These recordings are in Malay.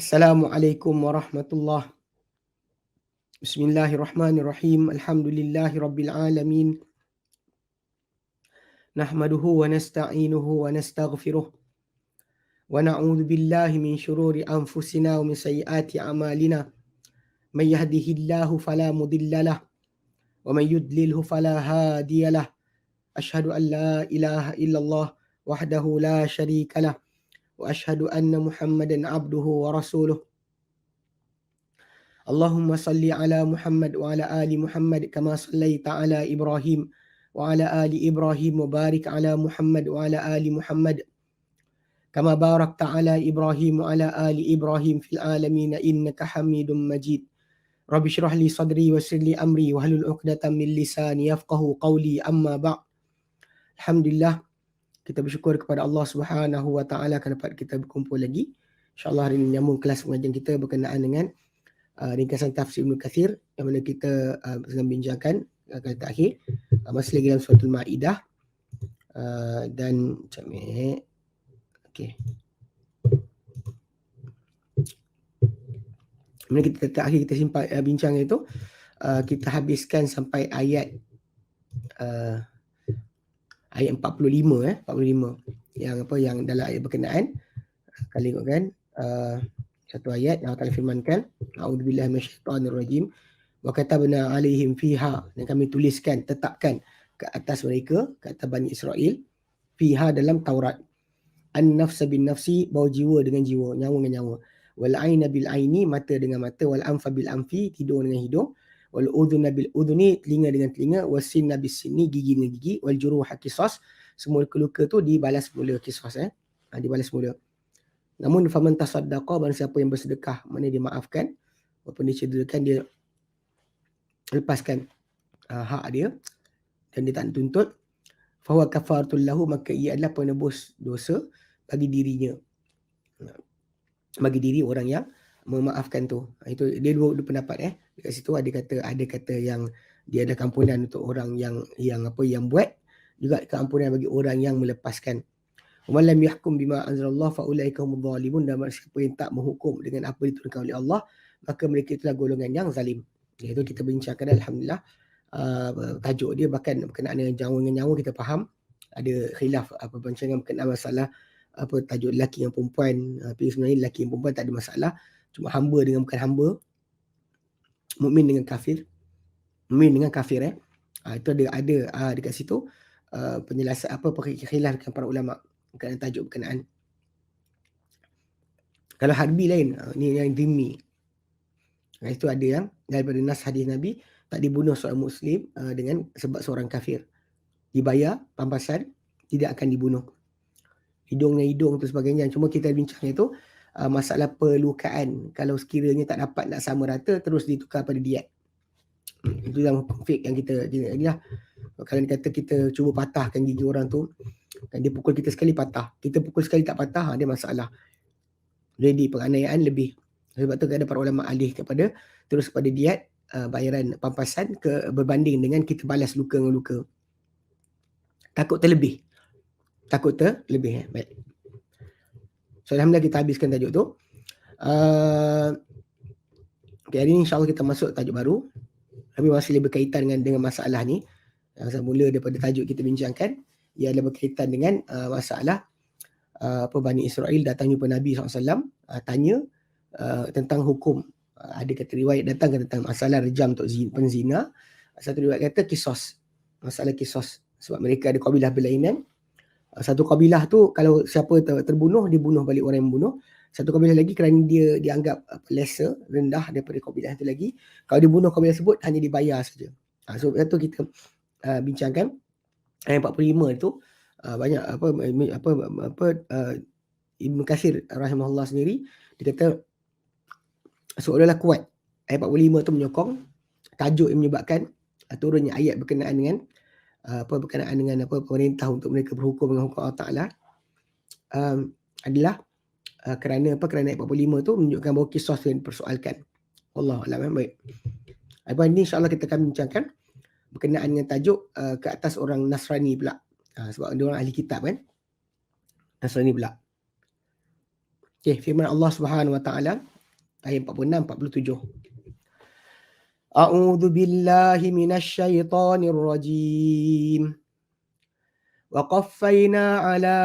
Assalamualaikum warahmatullahi. Bismillahirrahmanirrahim. Alhamdulillahi rabbil alamin. Nahmaduhu wa nasta'inuhu wa nastaghfiruh. Wa na'udzu billahi min syururi anfusina wa min sayyiati a'malina. May yahdihillahu fala mudhillalah wa may yudlilhu fala hadiyalah. Asyhadu an la ilaha illallah wahdahu la syarikalah wa asyhadu anna Muhammadan abduhu wa rasuluh. Allahumma salli ala Muhammad wa ala ali Muhammad kama sallaita ala Ibrahim wa ala ali Ibrahim wa barik ala Muhammad wa ala ali Muhammad kama barakta ala Ibrahim wa ala ali Ibrahim fil alamin innaka Hamidum Majid. Rabbi shrah li sadri wa yassir li amri wa hlul 'uqdatam min lisani yafqahu qawli, amma ba'd. Alhamdulillah, kita bersyukur kepada Allah Subhanahu wa taala kerana dapat kita berkumpul lagi. InsyaAllah hari ini menyambung kelas pengajian kita berkenaan dengan ringkasan tafsir Ibn Kathir yang mana kita sedang bincangkan kali terakhir masih lagi dalam suratul Maidah dan macam ni. Okey. Mana kita terakhir kita simpan bincang itu kita habiskan sampai ayat 45 yang apa yang dalam ayat berkenaan. Kali tengok kan satu ayat yang akan firmankan, a'udzubillahi minasyaitonirrajim, wa katabna alaihim fiha, dan kami tuliskan, tetapkan ke atas mereka, ke atas Bani Israel, fiha dalam Taurat, an-nafsa bin nafsi, bahawa jiwa dengan jiwa, nyawa dengan nyawa, wal aina bil aini, mata dengan mata, wal anfa bil anfi, hidung dengan hidung, wal udhuna bil udhuni, telinga dengan telinga, was sinna bis sinni, gigi dengan gigi, wal juruha qisas, semua luka-luka tu dibalas mula, qisas dibalas mula. Namun faman tasaddaqa, barang siapa yang bersedekah, mana dia maafkan walaupun dia cederakan, dia lepaskan hak dia dan dia tak tuntut, fahuwa kafaratul lahu, maka ia adalah penebus dosa bagi dirinya, bagi diri orang yang memaafkan tu. Itu dia dua pendapat dekat situ. Ada kata yang dia ada keampunan untuk orang yang buat, juga keampunan bagi orang yang melepaskan. Wa lam yahkum bima anzalallah fa ulaika humudz zalimun, dan siapa yang tak menghukum dengan apa diturunkan oleh Allah, maka mereka itulah golongan yang zalim. Itu kita bincangkan, alhamdulillah. Tajuk dia bahkan berkenaan dengan nyawa dengan nyawa kita faham. Ada khilaf apa perbincangan berkenaan masalah apa tajuk lelaki dengan perempuan, tapi sebenarnya lelaki dan perempuan tak ada masalah, cuma hamba dengan bukan hamba, mukmin dengan kafir, mukmin dengan kafir itu ada dekat situ penjelasan apa khilaf dengan para ulama berkenaan tajuk berkenaan. Kalau harbi lain, ni yang dhimmi. Itu ada yang daripada nas hadis Nabi, tak dibunuh seorang Muslim dengan sebab seorang kafir. Dibayar pampasan, tidak akan dibunuh. Hidung dengan hidung tu sebagainya. Cuma kita bincangnya tu masalah perlukaan. Kalau sekiranya tak dapat nak sama rata, terus ditukar pada diat. Itu yang hukum fiqh yang kita inilah. Kalau dia kata kita cuba patahkan gigi orang tu, dan dia pukul kita sekali patah, kita pukul sekali tak patah, dia masalah. Jadi penganiayaan lebih. Sebab tu ada para ulama alih kepada terus kepada diat, bayaran pampasan berbanding dengan kita balas luka dengan luka. Takut terlebih. Baik. So alhamdulillah kita habiskan tajuk tu. Okay, hari ni insyaAllah kita masuk tajuk baru, tapi masih berkaitan dengan masalah ni. Yang mula daripada tajuk kita bincangkan, ia adalah berkaitan dengan masalah Bani Israel datang jumpa Nabi SAW, tanya tentang hukum. Ada kata riwayat datang tentang masalah rejam untuk penzina. Satu riwayat kata kisos, masalah kisos, sebab mereka ada kabilah berlainan. Satu kabilah tu kalau siapa terbunuh, dibunuh balik orang yang membunuh. Satu kabilah lagi kerana dia dianggap lesser, rendah daripada kabilah itu lagi, kalau dibunuh kabilah tersebut hanya dibayar saja. So satu kita bincangkan ayat 45 itu banyak Ibn Kathir rahimahullah sendiri, dia kata seolah-olah kuat. Ayat 45 tu menyokong tajuk yang menyebabkan turunnya ayat berkenaan dengan pemerintah untuk mereka berhukum dengan hukum Allah Ta'ala, adalah kerana ayat 45 tu menunjukkan bahawa kisah yang dipersoalkan. Wallahualam. Baik. Apa ini insyaAllah kita akan bincangkan berkenaan dengan tajuk ke atas orang Nasrani pula. Sebab dia orang ahli kitab kan. Nasrani pula. Okay, firman Allah Subhanahu Wa Ta'ala ayat 46 47. A'udzu billahi minasy syaithanir rajim. Wa qaffayna ala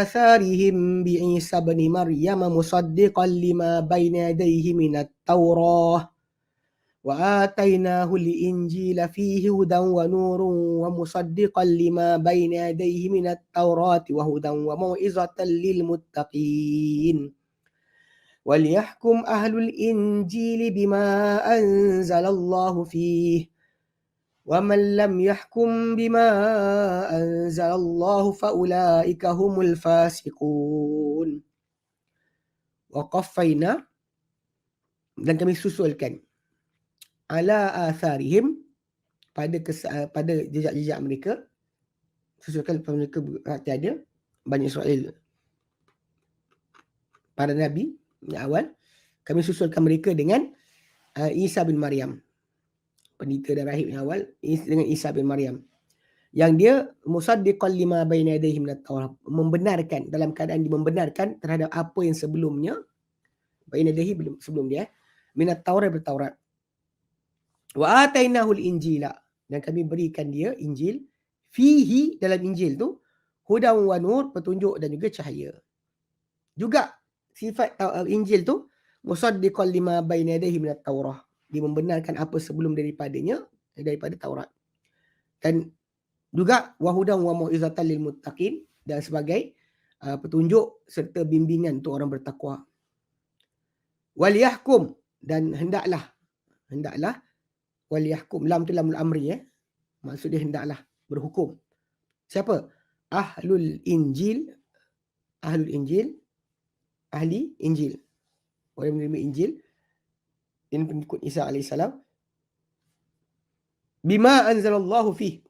atharihim bi Isa ibn Maryam musaddiqan lima baina yadayhi minat Taurah wa atainahu al-injila fihi hudan wa nurun wa musaddiqan lima baina yadayhi minat Taurati wa hudan wa mau'izatan lil muttaqin. وليحكم أهل الإنجيل بما أنزل الله فيه ومن لم يحكم بما أنزل الله فأولئك هم الفاسقون. وقفينا, dan kami susulkan, ala atharihim, pada jejak-jejak mereka, susulkan pada mereka berarti ada Bani Israel, para nabi yang awal, kami susulkan mereka dengan Isa bin Maryam, pendeta dan rahib yang awal, dengan Isa bin Maryam, yang dia musaddiqan lima baina yadayhi minat Taurat, membenarkan, dalam keadaan dia membenarkan terhadap apa yang sebelumnya, baina yadayhi sebelum dia, minat Taurat, bertaurat. Wa atainahu al-injila, dan kami berikan dia Injil, fihi, dalam Injil tu, hudan wa nur, petunjuk dan juga cahaya. Juga sifat Injil tu musaddiqan lima baina yadayhi minat Taurah, dia membenarkan apa sebelum daripadanya, daripada Taurat. Dan juga wahudan wa mau'izatan lil muttaqin, dan sebagai petunjuk serta bimbingan untuk orang bertakwa. Waliyahkum, dan hendaklah waliyahkum, lam tu lamul amri, maksud dia hendaklah berhukum. Siapa? Ahli Injil, ahli Injil, orang menerima Injil, ini pengikut Isa AS, bima anzalallahu fih,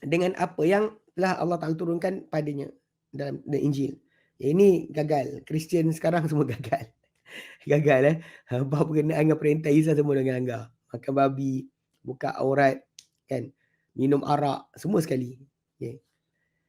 dengan apa yang telah Allah Ta'ala turunkan padanya dalam Injil. Ini gagal. Kristian sekarang semua gagal. Gagal apa berkenaan dengan perintah Isa, semua dengan langgar. Makan babi, buka aurat, kan, minum arak, semua sekali. Okay.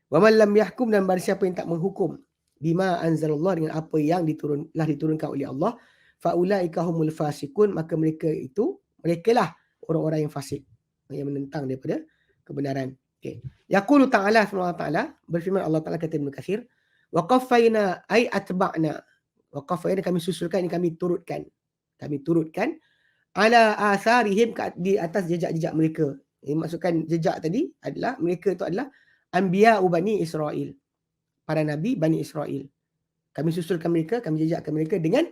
Wa man lam yahkum, dan barang siapa yang tak menghukum, bima anzalallah, dengan apa yang diturunkan oleh Allah, faulaika humul fasikun, maka merekalah orang-orang yang fasik, yang menentang daripada kebenaran. Okay. Yaqulu ta'ala, subhanahu wa ta'ala, berfirman Allah Ta'ala kata Ibnu Katsir, wa qaffayna ay atba'na, wa qaffayna, kami susulkan, kami turutkan ala atharihim, di atas jejak-jejak mereka. Maksudkan jejak tadi adalah mereka itu adalah anbiya Bani Israel, para nabi Bani Israel. Kami susulkan mereka, kami jejakkan mereka dengan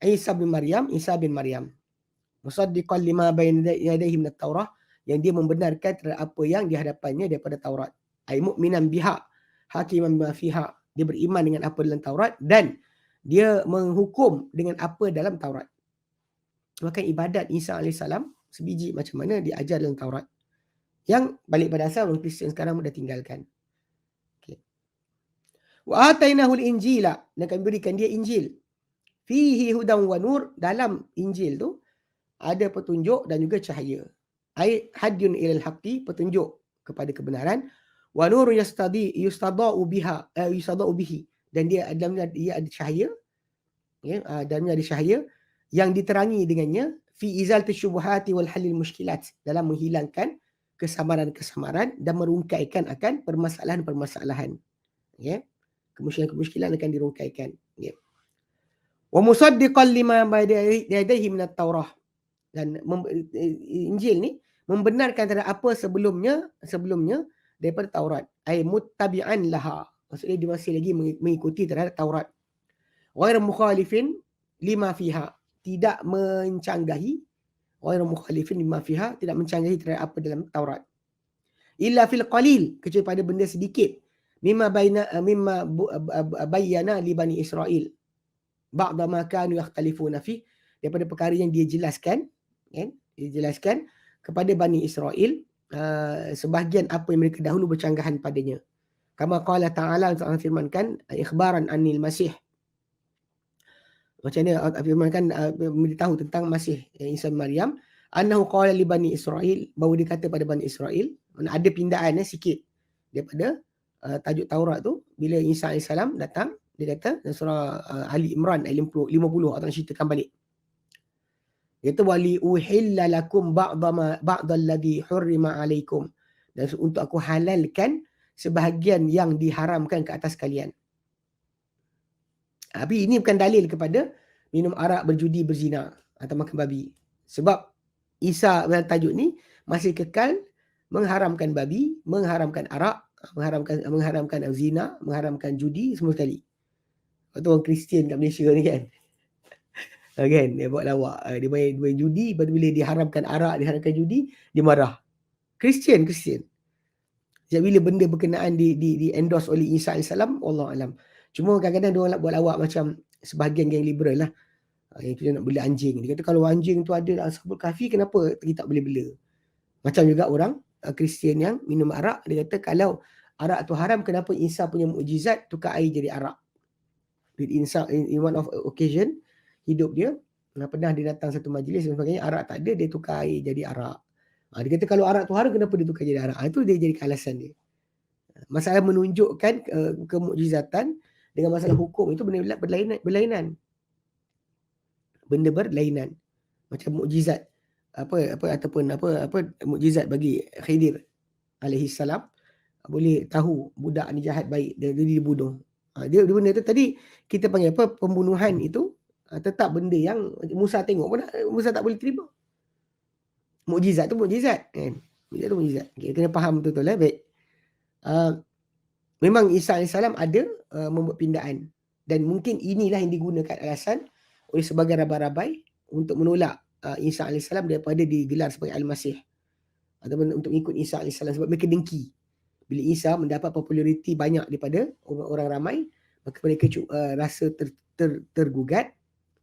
Isa bin Maryam, musaddiqan lima bayna yadayhi minat Taurah, yang dia membenarkan terhadap apa yang di hadapannya daripada Taurat. Ai mu'minan biha hakiman bima fiha, dia beriman dengan apa dalam Taurat, dan dia menghukum dengan apa dalam Taurat. Maka ibadat Isa AS sebiji macam mana diajar dalam Taurat, yang balik pada asal orang Kristian sekarang dah tinggalkan. Okay. Wa atainahu al-injila, dan kami berikan dia Injil, fihi hudan wa nur, dalam Injil tu ada petunjuk dan juga cahaya. Ai hadyun ilal haqqi, petunjuk kepada kebenaran, wa nur yustada'u bihi, dan dia ada cahaya, ya, dalamnya ada cahaya yang diterangi dengannya, fi izalati syubhati wal halil mushkilat, dalam menghilangkan kesamaran-kesamaran dan merungkaikan akan permasalahan-permasalahan, ya, kemusykilan akan dirungkaikan, ya. Wa musaddiqan lima bayna yadayhi minat Taurah, dan Injil ni membenarkan terhadap apa sebelumnya daripada Taurat. Ai muttabi'an laha, maksudnya dia masih lagi mengikuti terhadap Taurat. Ghairu mukhalifin lima fiha, tidak mencanggahi, ghairu mukhalifin lima fiha, tidak mencanggahi terhadap apa dalam Taurat. Illa fil qalil, kecuali pada benda sedikit, mimma bayyana li Bani Israel ba'da ma kanu yakhtalifuna fi, daripada perkara yang dia jelaskan, kan, dia jelaskan kepada Bani Israel sebahagian apa yang mereka dahulu bercanggahan padanya. Kama qala ta'ala, Allah firmankan, ikhbaran anil masih, macam mana Allah firmankan, memberitahu tentang Masih Isa bin Maryam, annahu qala li Bani Israel, bahawa dia kata pada Bani Israel, ada pindaan sikit daripada tajuk Taurat tu, bila Isa AS datang, Dia kata dalam surah Ali Imran ayat 50 atau ceritakan balik. Dia kata wali uhilla lakum ba'dalladhi hurrima alaikum. Dan untuk aku halalkan sebahagian yang diharamkan ke atas kalian. Tapi ini bukan dalil kepada minum arak, berjudi, berzina atau makan babi. Sebab Isa dalam tajuk ni masih kekal mengharamkan babi, mengharamkan arak, mengharamkan zina, mengharamkan judi semua sekali. Waktu orang Kristian kat Malaysia ni kan. Kan dia buat lawak, dia main judi, lepas tu bila diharamkan arak, diharamkan judi, dia marah. Kristian. Sejak bila benda berkenaan di endorse oleh Isa AS, Allah alam. Cuma kadang-kadang dia orang buat lawak macam sebahagian geng liberal lah. Yang kita nak bela anjing. Dia kata kalau anjing tu ada Ashabul Kahfi, kenapa kita tak boleh bela? Macam juga orang Kristian yang minum arak, dia kata kalau arak tu haram, kenapa Isa punya mukjizat tukar air jadi arak? In one of occasion hidup dia, pernah dia datang satu majlis dan sebagainya, arak tak ada, dia tukar air jadi arak. Dia kata kalau arak tu haram, kenapa dia tukar jadi arak? Itu dia jadi alasan dia. Masalah menunjukkan kemukjizatan dengan masalah hukum itu benda berlainan. Benda berlainan. Macam mukjizat ataupun mukjizat bagi Khidir alaihi salam, boleh tahu budak ni jahat baik, dia dibunuh. Dia benda tu tadi kita panggil pembunuhan itu tetap benda yang Musa tengok pun Musa tak boleh terima. Mukjizat tu mukjizat kan. Mukjizat tu mukjizat. Okay, kena faham betul-betul baik. Memang Isa AS ada membuat pindaan, dan mungkin inilah yang digunakan alasan oleh sebagian rabai-rabai untuk menolak Isa AS daripada digelar sebagai Al-Masih ataupun untuk mengikut Isa AS, sebab mereka dengki. Bila Isa mendapat populariti banyak daripada orang ramai, maka mereka rasa tergugat.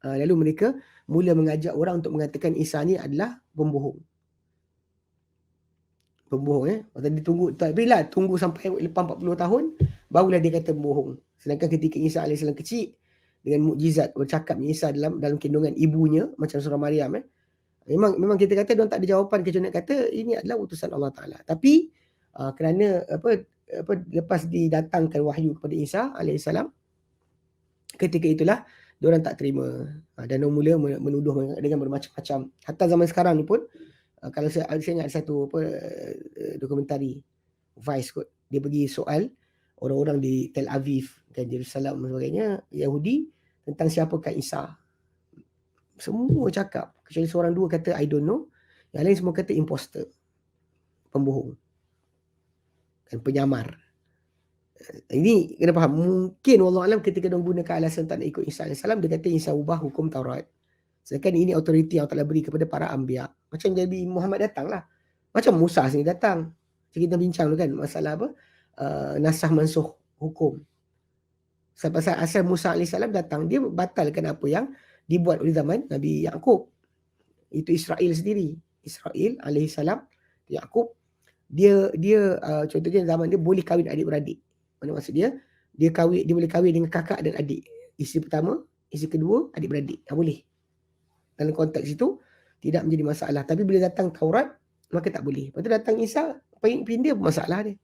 Lalu mereka mula mengajak orang untuk mengatakan Isa ni adalah pembohong. Tadi tunggu sampai lepas 40 tahun barulah dia kata bohong. Sedangkan ketika Isa AS kecil, dengan mukjizat bercakapnya Isa dalam kandungan ibunya macam surah Maryam, memang kita kata dia tak ada jawapan kecuali nak kata ini adalah utusan Allah Taala. Tapi kerana lepas didatangkan wahyu kepada Isa AS, ketika itulah diorang tak terima, dan mula menuduh dengan bermacam-macam. Hatta zaman sekarang ni pun, kalau saya ingat satu dokumentari Vice kot, dia bagi soal orang-orang di Tel Aviv dan Jerusalem dan sebagainya, Yahudi, tentang siapakah Isa. Semua cakap, kecuali seorang dua kata I don't know, yang lain semua kata imposter, pembohong dan penyamar. Ini kena faham. Mungkin wallahu alam ketika dia gunakan alasan tak nak ikut Isa AS, dia kata Isa ubah hukum Taurat. Sedangkan ini autoriti yang telah beri kepada para anbiya. Macam Nabi Muhammad datang lah. Macam Musa sini datang. Kita bincang dulu kan masalah nasah mansuh hukum. Pasal asal Musa AS datang, dia batalkan apa yang dibuat oleh zaman Nabi Yaqub. Itu Israel sendiri. Israel AS, Yaqub, dia contohnya zaman dia boleh kahwin adik-beradik. Mana maksud dia boleh kahwin dengan kakak dan adik. Isteri pertama, isteri kedua, adik-beradik. Boleh. Dalam konteks itu tidak menjadi masalah. Tapi bila datang Taurat, maka tak boleh. Lepas tu datang Isa, pindah masalah dia.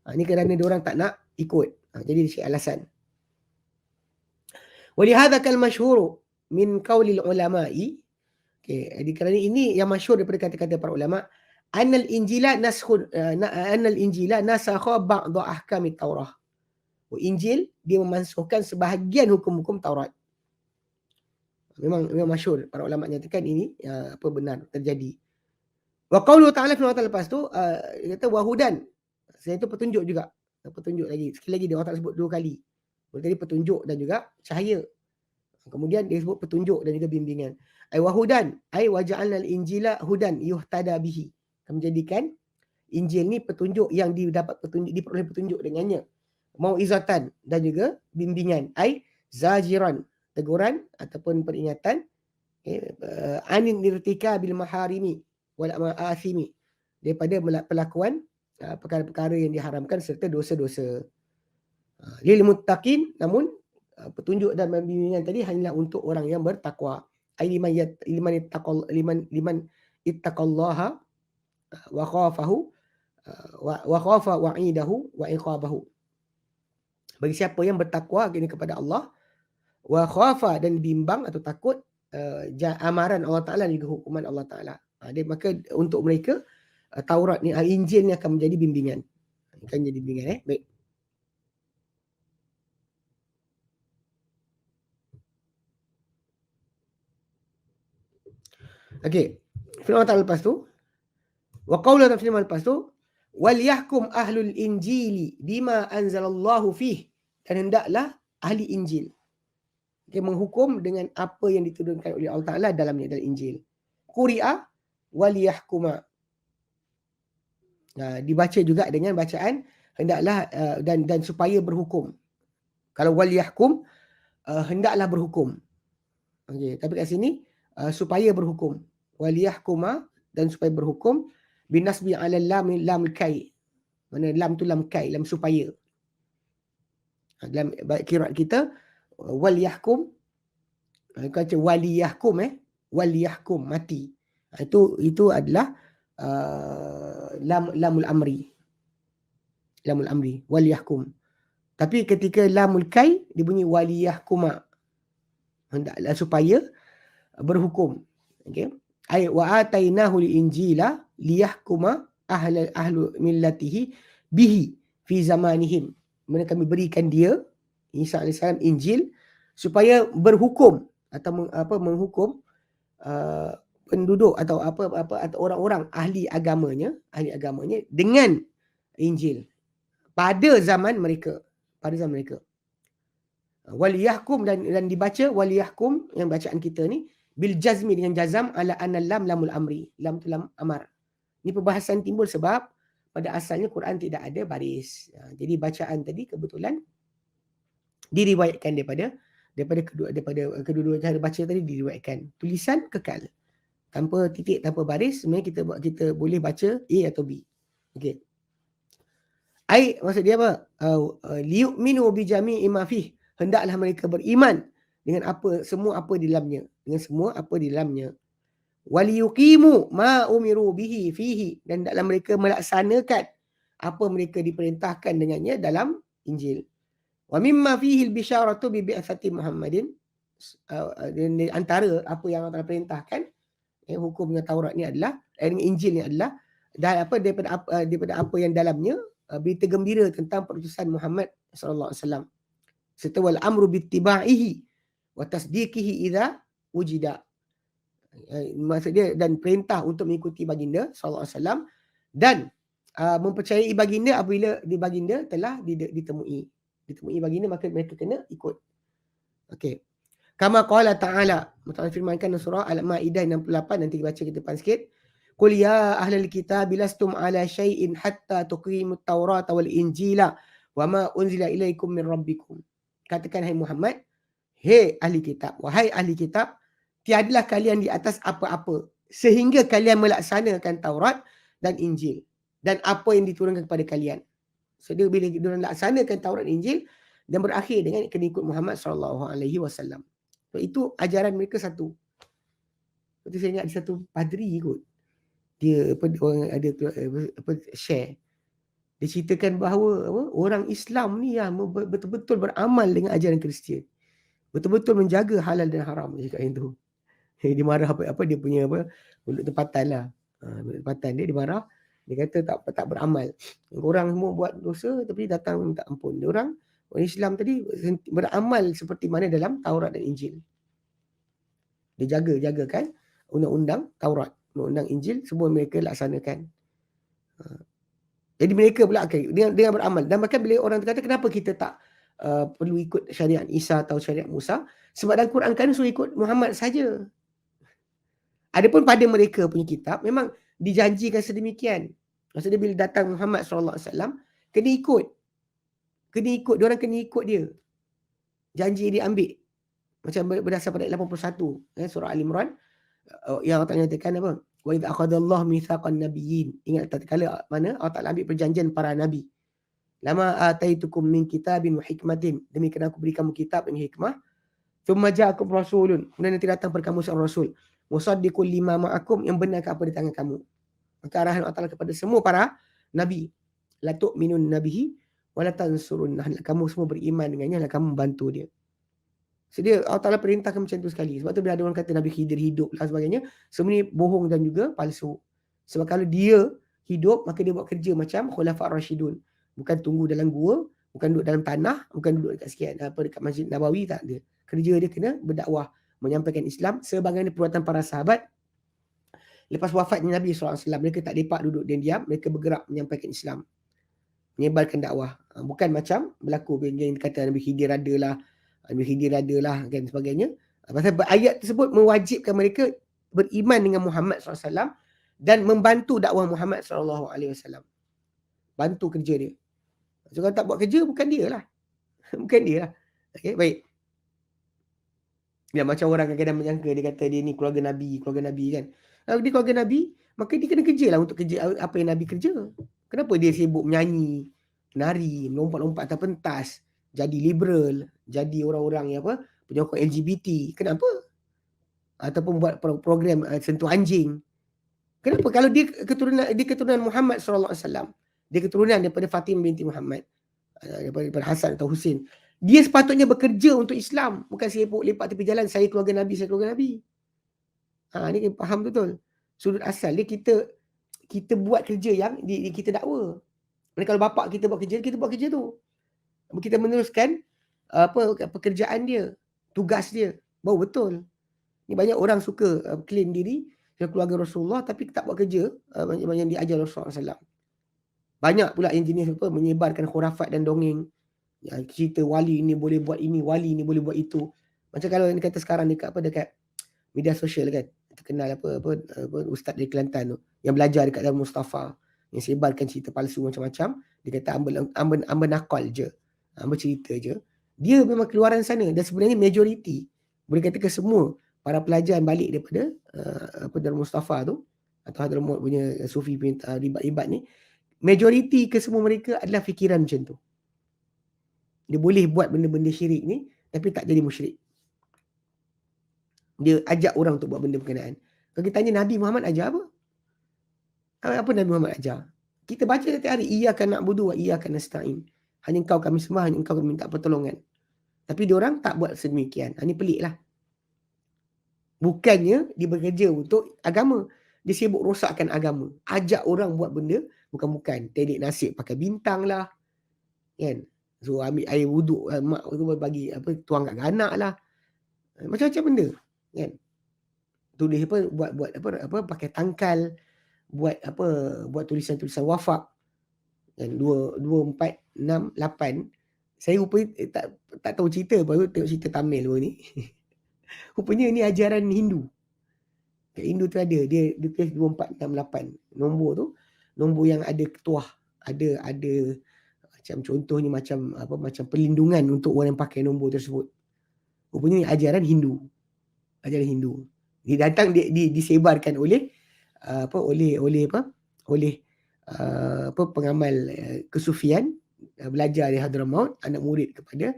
Ini kerana diorang tak nak ikut. Jadi dia alasan. Walihadha kal masyhur min qaulil ulama'i. Okey, jadi kerana ini yang masyhur daripada kata-kata para ulama, annal injila nasakha ba'd ahkamit Taurah. Injil dia memansuhkan sebahagian hukum-hukum Taurat. Memang masyhur para ulama nyatakan ini benar terjadi. Wa qaulu ta'ala firman Allah lepas tu dia kata wahudan. Selain itu petunjuk juga. Petunjuk lagi. Sekali lagi dia orang tak sebut dua kali. Tadi petunjuk dan juga cahaya. Kemudian dia sebut petunjuk dan juga bimbingan. Ai wahudan, ai waja'alna al-injila hudan yuhtada bihi. Kami menjadikan Injil ni petunjuk yang diperoleh petunjuk dengannya. Mauizatan dan juga bimbingan. Ai zajiran, teguran ataupun peringatan, anin nirtika bil maharimi wal ma'athimi, daripada pelakuan perkara-perkara yang diharamkan serta dosa-dosa. Lil muttaqin, namun petunjuk dan bimbingan tadi hanyalah untuk orang yang bertakwa. Ai liman ittaqallaha wa khafahu wa khafa wa'idahu wa iqabahu. Bagi siapa yang bertakwa kepada Allah, wa khafa, dan bimbang atau takut amaran Allah Ta'ala dan juga hukuman Allah Ta'ala. Maka untuk mereka Taurat ni, Injil ni akan menjadi bimbingan. Akan jadi bimbingan. Baik. Okey. Firman Allah Ta'ala lepas tu, wa qawla dan firman lepas tu, wal yahkum ahlul injili bima anzalallahu fih, dan hendaklah ahli Injil menghukum dengan apa yang diturunkan oleh Allah Ta'ala dalam Injil. Quri'a wal yahkuma. Dibaca juga dengan bacaan hendaklah dan supaya berhukum. Kalau wal yahkum, hendaklah berhukum. Okay. Tapi kat sini supaya berhukum. Wal yahkuma, dan supaya berhukum, binasbi ala lam kai. Mana lam tu lam kai, lam supaya. Dalam qiraat kita wal yahkum, kata wali yahkum, wali yahkum, mati. Itu adalah lamul amri. Lamul amri, wali yahkum. Tapi ketika lamul kai, dia bunyi wali yahkuma, hendaklah supaya berhukum. Okey. Ay wa atainahu al-injila liyahkuma ahlu millatihi bihi fi zamanihim. Mana kami berikan dia, Isa AS, Injil supaya berhukum atau menghukum penduduk atau atau orang-orang ahli agamanya dengan Injil pada zaman mereka. Wal yahkum, dan dibaca wal yahkum, yang bacaan kita ni bil jazmi, dengan jazam, ala anna lamul amri. Lam tu lam amar. Ini perbahasan timbul sebab pada asalnya Quran tidak ada baris. Jadi bacaan tadi kebetulan diriwayatkan daripada kedua-dua cara baca tadi diriwayatkan. Tulisan kekal. Tanpa titik, tanpa baris, sebenarnya kita boleh baca A atau B. Okey. Maksud dia apa? Liyu'minu bi jami'i ma fih. Hendaklah mereka beriman dengan semua apa di dalamnya. Waliyuqimu ma umiru bihi fihi, dan hendaklah mereka melaksanakan apa mereka diperintahkan dengannya dalam Injil. Wa mimma fihi al-bisyaratu bi bi'atsati Muhammadin, antara apa yang Allah perintahkan hukum dengan Taurat ni adalah, dengan Injil ni adalah daripada apa yang dalamnya berita gembira tentang perutusan Muhammad sallallahu alaihi wasallam, serta wal amru bittiba'ihi wa tasdiqihi idza wujida. Maksud dia, dan perintah untuk mengikuti baginda sallallahu alaihi wasallam, dan mempercayai baginda apabila baginda telah ditemui baginda, maka mereka kena ikut. Okey. Kama qala ta'ala, Allah firmankan dalam surah Al-Maidah 68, nanti baca kita depan sikit. Qul ya ahlal kitab lastum ala syai'in hatta tuqimut Taurata wal Injila wa ma unzila ilaikum min rabbikum. Katakan hai Muhammad, hei ahli kitab, wahai ahli kitab, tiadalah kalian di atas apa-apa sehingga kalian melaksanakan Taurat dan Injil dan apa yang diturunkan kepada kalian. So dia bila diorang laksanakan Taurat dan Injil dan berakhir dengan kena ikut Muhammad sallallahu alaihi wasallam. So itu ajaran mereka satu. Betul, saya ingat ada satu padri kot. Dia orang ada share. Dia ceritakan bahawa orang Islam ni yang betul-betul beramal dengan ajaran Kristian. Betul-betul menjaga halal dan haram, dia cakap yang tu. Dia marah dia punya mulut tempatan lah. Mulut tempatan dia marah. Dia kata tak beramal. Orang semua buat dosa tapi datang minta ampun. Orang Islam tadi beramal seperti mana dalam Taurat dan Injil. Dia jaga kan undang-undang Taurat, undang-undang Injil, semua mereka laksanakan. Jadi mereka pula dengan beramal. Dan bahkan bila orang kata kenapa kita tak perlu ikut syariat Isa atau syariat Musa, sebab dalam Quran kan suruh ikut Muhammad saja. Adapun pada mereka punya kitab memang dijanjikan sedemikian. Maksudnya bila datang Muhammad sallallahu alaihi wasallam kena ikut. Diorang kena ikut dia. Janji dia ambil. Macam berdasarkan ayat 81 surah Al-Imran yang Allah nyatakan apa? Wa idza akhadallahu mitsaqan nabiyyin. Ingat tatkala mana Allah Taala ambil perjanjian para nabi. Lama ataitukum min kitabin wa hikmatin. Demikian aku beri kamu kitab dan hikmah. Thumma ja'akum rasulun. Kemudian nanti datang kepada kamu seorang rasul. Musaddiqul lima ma'akum, yang benar apa di tangan kamu. Maka arahan Allah Ta'ala kepada semua para nabi. La tu'minun nabihi wala tansurunnah, kamu semua beriman dengannya, lah kamu membantu dia. So dia Allah Ta'ala perintahkan macam tu sekali. Sebab tu bila ada orang kata Nabi Khidir hidup dan sebagainya, semua ni bohong dan juga palsu. Sebab kalau dia hidup, maka dia buat kerja macam Khulafa' Rashidun. Bukan tunggu dalam gua, bukan duduk dalam tanah, bukan duduk dekat sekian dekat Masjid Nabawi, tak ada. Kerja dia kena berdakwah, menyampaikan Islam sebagaimana perbuatan para sahabat. Lepas wafatnya Nabi SAW, mereka tak lepak duduk dan diam, mereka bergerak menyampaikan Islam, menyebarkan dakwah. Bukan macam berlaku yang kata Nabi Khidir adalah, kan sebagainya. Pasal ayat tersebut mewajibkan mereka beriman dengan Muhammad SAW dan membantu dakwah Muhammad SAW. Bantu kerja dia. So kalau tak buat kerja, bukan dia lah. Bukan dia lah. Okay, baik. Ya, macam orang kadang-kadang menyangka, dia kata dia ni keluarga Nabi kan. Kalau dia keluarga Nabi, maka dia kena kerja lah untuk kerja apa yang Nabi kerja. Kenapa dia sibuk menyanyi, menari, melompat-lompat atas pentas, jadi liberal, jadi orang-orang yang apa, penyokong LGBT. Kenapa? Ataupun buat program sentuh anjing. Kenapa? Kalau dia keturunan Muhammad SAW, dia keturunan daripada Fatimah binti Muhammad, daripada Hasan atau Husin, dia sepatutnya bekerja untuk Islam, bukan sibuk lepak tepi jalan, saya keluarga Nabi, saya keluarga Nabi. Ni faham betul. Sudut asal dia, kita buat kerja yang kita dakwa. Kalau bapak kita buat kerja, kita buat kerja tu. Kita meneruskan pekerjaan dia, tugas dia. Baru betul. Ni banyak orang suka claim diri keluarga Rasulullah tapi tak buat kerja yang diajar Rasulullah SAW. Banyak pula yang jenis menyebarkan khurafat dan dongeng. Cerita wali ni boleh buat ini, wali ni boleh buat itu. Macam kalau yang kata sekarang dekat media sosial kan, terkenal ustaz dari Kelantan tu yang belajar dekat Darul Mustafa, yang sebarkan cerita palsu macam-macam. Dia kata amba nakal je, amba cerita je. Dia memang keluaran sana dan sebenarnya majoriti, boleh katakan semua para pelajar yang balik daripada Darul Mustafa tu atau Hadramaut punya sufi punya ribat-ribat ni, majoriti ke semua mereka adalah fikiran macam tu. Dia boleh buat benda-benda syirik ni tapi tak jadi musyrik. Dia ajak orang untuk buat benda berkenaan. Kalau kita tanya Nabi Muhammad ajar apa? Apa Nabi Muhammad ajar? Kita baca setiap hari, iyyaka na'budu wa iyyaka nasta'in. Hanya engkau kami sembah, hanya engkau kami minta pertolongan. Tapi diorang tak buat sedemikian. Ini pelik lah. Bukannya dia bekerja untuk agama, dia sibuk rosakkan agama. Ajak orang buat benda bukan-bukan. Tedik nasib pakai bintang lah, kan? So ambil air wuduk, mak tu bagi tuang kat anak lah. Macam-macam benda, kan? Tulis buat pakai tangkal, buat tulisan-tulisan wafak. Kan 2 4 6 8. Saya rupanya tak tahu cerita, baru tengok cerita Tamil ni. Rupanya ni ajaran Hindu. Kat Hindu tu ada, dia tulis 2 4 6 8. Nombor tu, nombor yang ada ketuah, ada macam contohnya macam perlindungan untuk orang yang pakai nombor tersebut. Rupanya ni ajaran Hindu. Ajaran Hindu. Dia datang disebarkan oleh pengamal kesufian, belajar di Hadramaut, anak murid kepada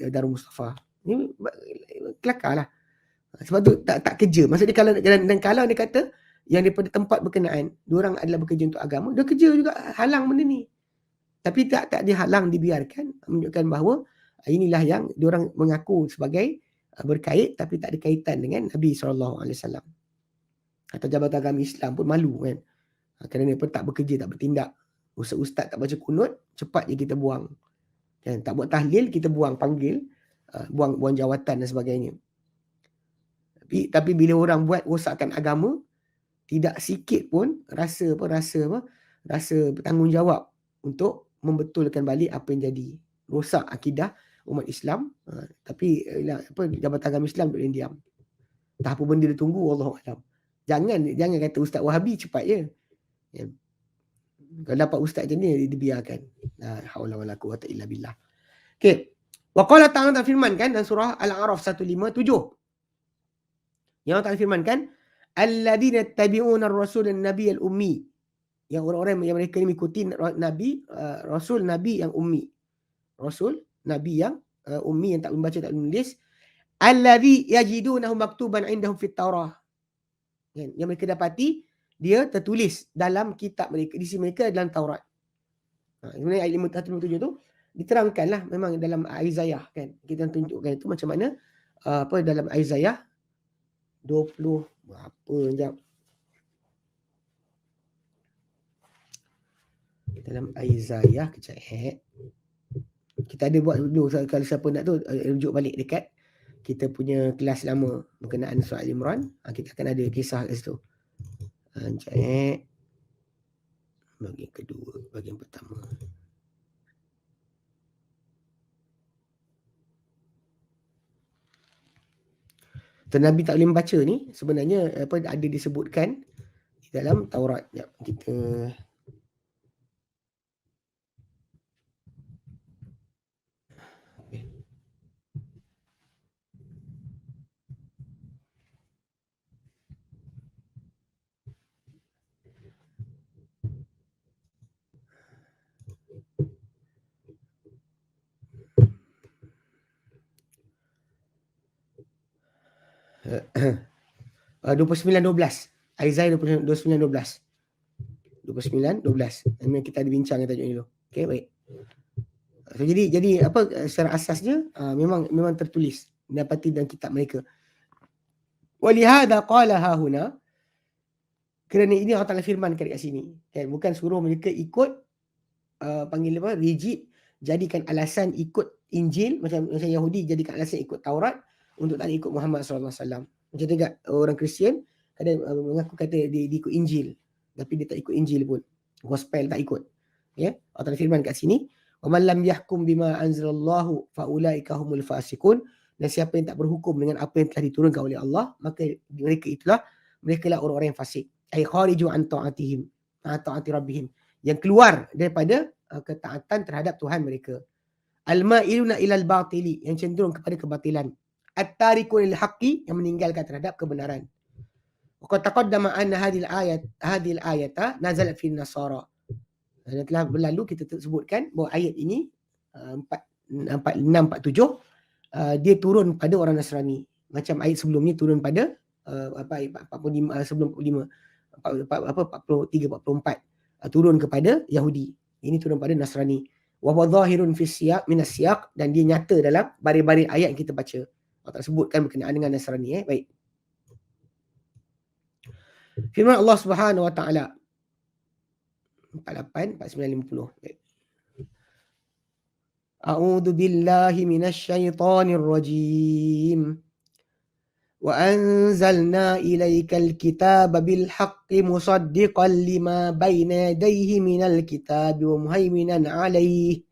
Darul Mustafa. Ni kelakar lah. Sebab tu tak kerja. Maksudnya kalau dia kata yang daripada tempat berkenaan, diorang adalah bekerja untuk agama, dia kerja juga halang benda ni. Tapi tak dihalang, dibiarkan, menunjukkan bahawa inilah yang diorang mengaku sebagai berkait tapi tak ada kaitan dengan Nabi SAW. Atau Jabatan Agama Islam pun malu kan. Kerana tak bekerja, tak bertindak. Ustaz tak baca kunut, cepat je kita buang. Kan? Tak buat tahlil, kita buang, panggil, buang jawatan dan sebagainya. Tapi bila orang buat rosakkan agama, tidak sikit pun rasa bertanggungjawab untuk membetulkan balik apa yang jadi. Rosak akidah umat Islam, tapi Jabatan Agama Islam duduk diam. Tak apa benda dia tunggu, Allahuakbar. Jangan kata Ustaz Wahabi cepat je. Ya. Kalau dapat ustaz macam ni, dibiarkan. La haula wala quwwata illa billah. Okey. Wa qala ta'ala firmankan dalam surah Al-A'raf 157. Yang Allah firmankan, alladzina yattabi'una ar-rasul an-nabiy al-ummi. Yang orang-orang yang mereka ni mengikuti nabi, rasul nabi yang ummi. Rasul nabi yang ummi, yang tak membaca tak menulis. Alladzi yajidunahu maktuban 'indahum fit Taurah. Yang mereka dapati dia tertulis dalam kitab mereka, di sisi mereka dalam Taurat. Sebenarnya ayat 57 tu diterangkanlah memang dalam Isaiah kan. Kita tunjukkan itu macam mana dalam Isaiah 20 berapa jap. Dalam Isaiah kejap kita ada buat dulu kalau siapa nak tu rujuk balik dekat kita punya kelas lama berkenaan surah Al-Imran. Kita akan ada kisah kat situ. Kejap bahagian kedua, bahagian pertama. Nabi tak boleh membaca ni sebenarnya ada disebutkan di dalam Taurat. Ya, kita uh, 29:12. Isaiah 29:12. 29:12. Ini kita ada bincang tajuk ni dulu. Okey, baik. So, jadi secara asasnya memang tertulis dapati dalam kitab mereka. Walihada qala hahuna, kerana ini Allah Taala firmankan kat sini, kan, bukan suruh mereka ikut panggil apa, rigid, jadikan alasan ikut Injil macam Yahudi jadikan alasan ikut Taurat untuk tak ikut Muhammad sallallahu alaihi wasallam. Macam tu juga orang Kristian kadang mengaku kata dia ikut Injil tapi dia tak ikut Injil pun. Gospel tak ikut. Ya, Allah Taala firman kat sini, "Wa man lam yahkum bima anzalallahu fa ulaika humul fasiqun." Dan siapa yang tak berhukum dengan apa yang telah diturunkan oleh Allah, maka mereka lah orang-orang yang fasik. Ai khariju an ta'atihim, ta'ati rabbihim, yang keluar daripada ketaatan terhadap Tuhan mereka. Al-ma'iluna ilal batili, yang cenderung kepada kebatilan. At-tarikun lil haqqi, yang meninggalkan terhadap kebenaran. Waqad taqaddama anna hadhil ayata nazalat fi nasara. Dan telah berlalu kita sebutkan bahawa ayat ini 4647 dia turun pada orang Nasrani. Macam ayat sebelumnya turun pada ayat 45 sebelum 45 43 44 turun kepada Yahudi. Ini turun pada Nasrani. Wa wadhahirun fi siyaq min as-siyaq, dan dia nyata dalam baris-baris ayat yang kita baca. Allah tak sebutkan berkenaan dengan Nasrani. Baik. Firman Allah Subhanahu wa taala 48 49 50. Baik. A'udzu billahi minasy syaithanir rajim. وأنزلنا إليك الكتاب بالحق مصدقا لما بين يديه من الكتاب ومهيمنا عليه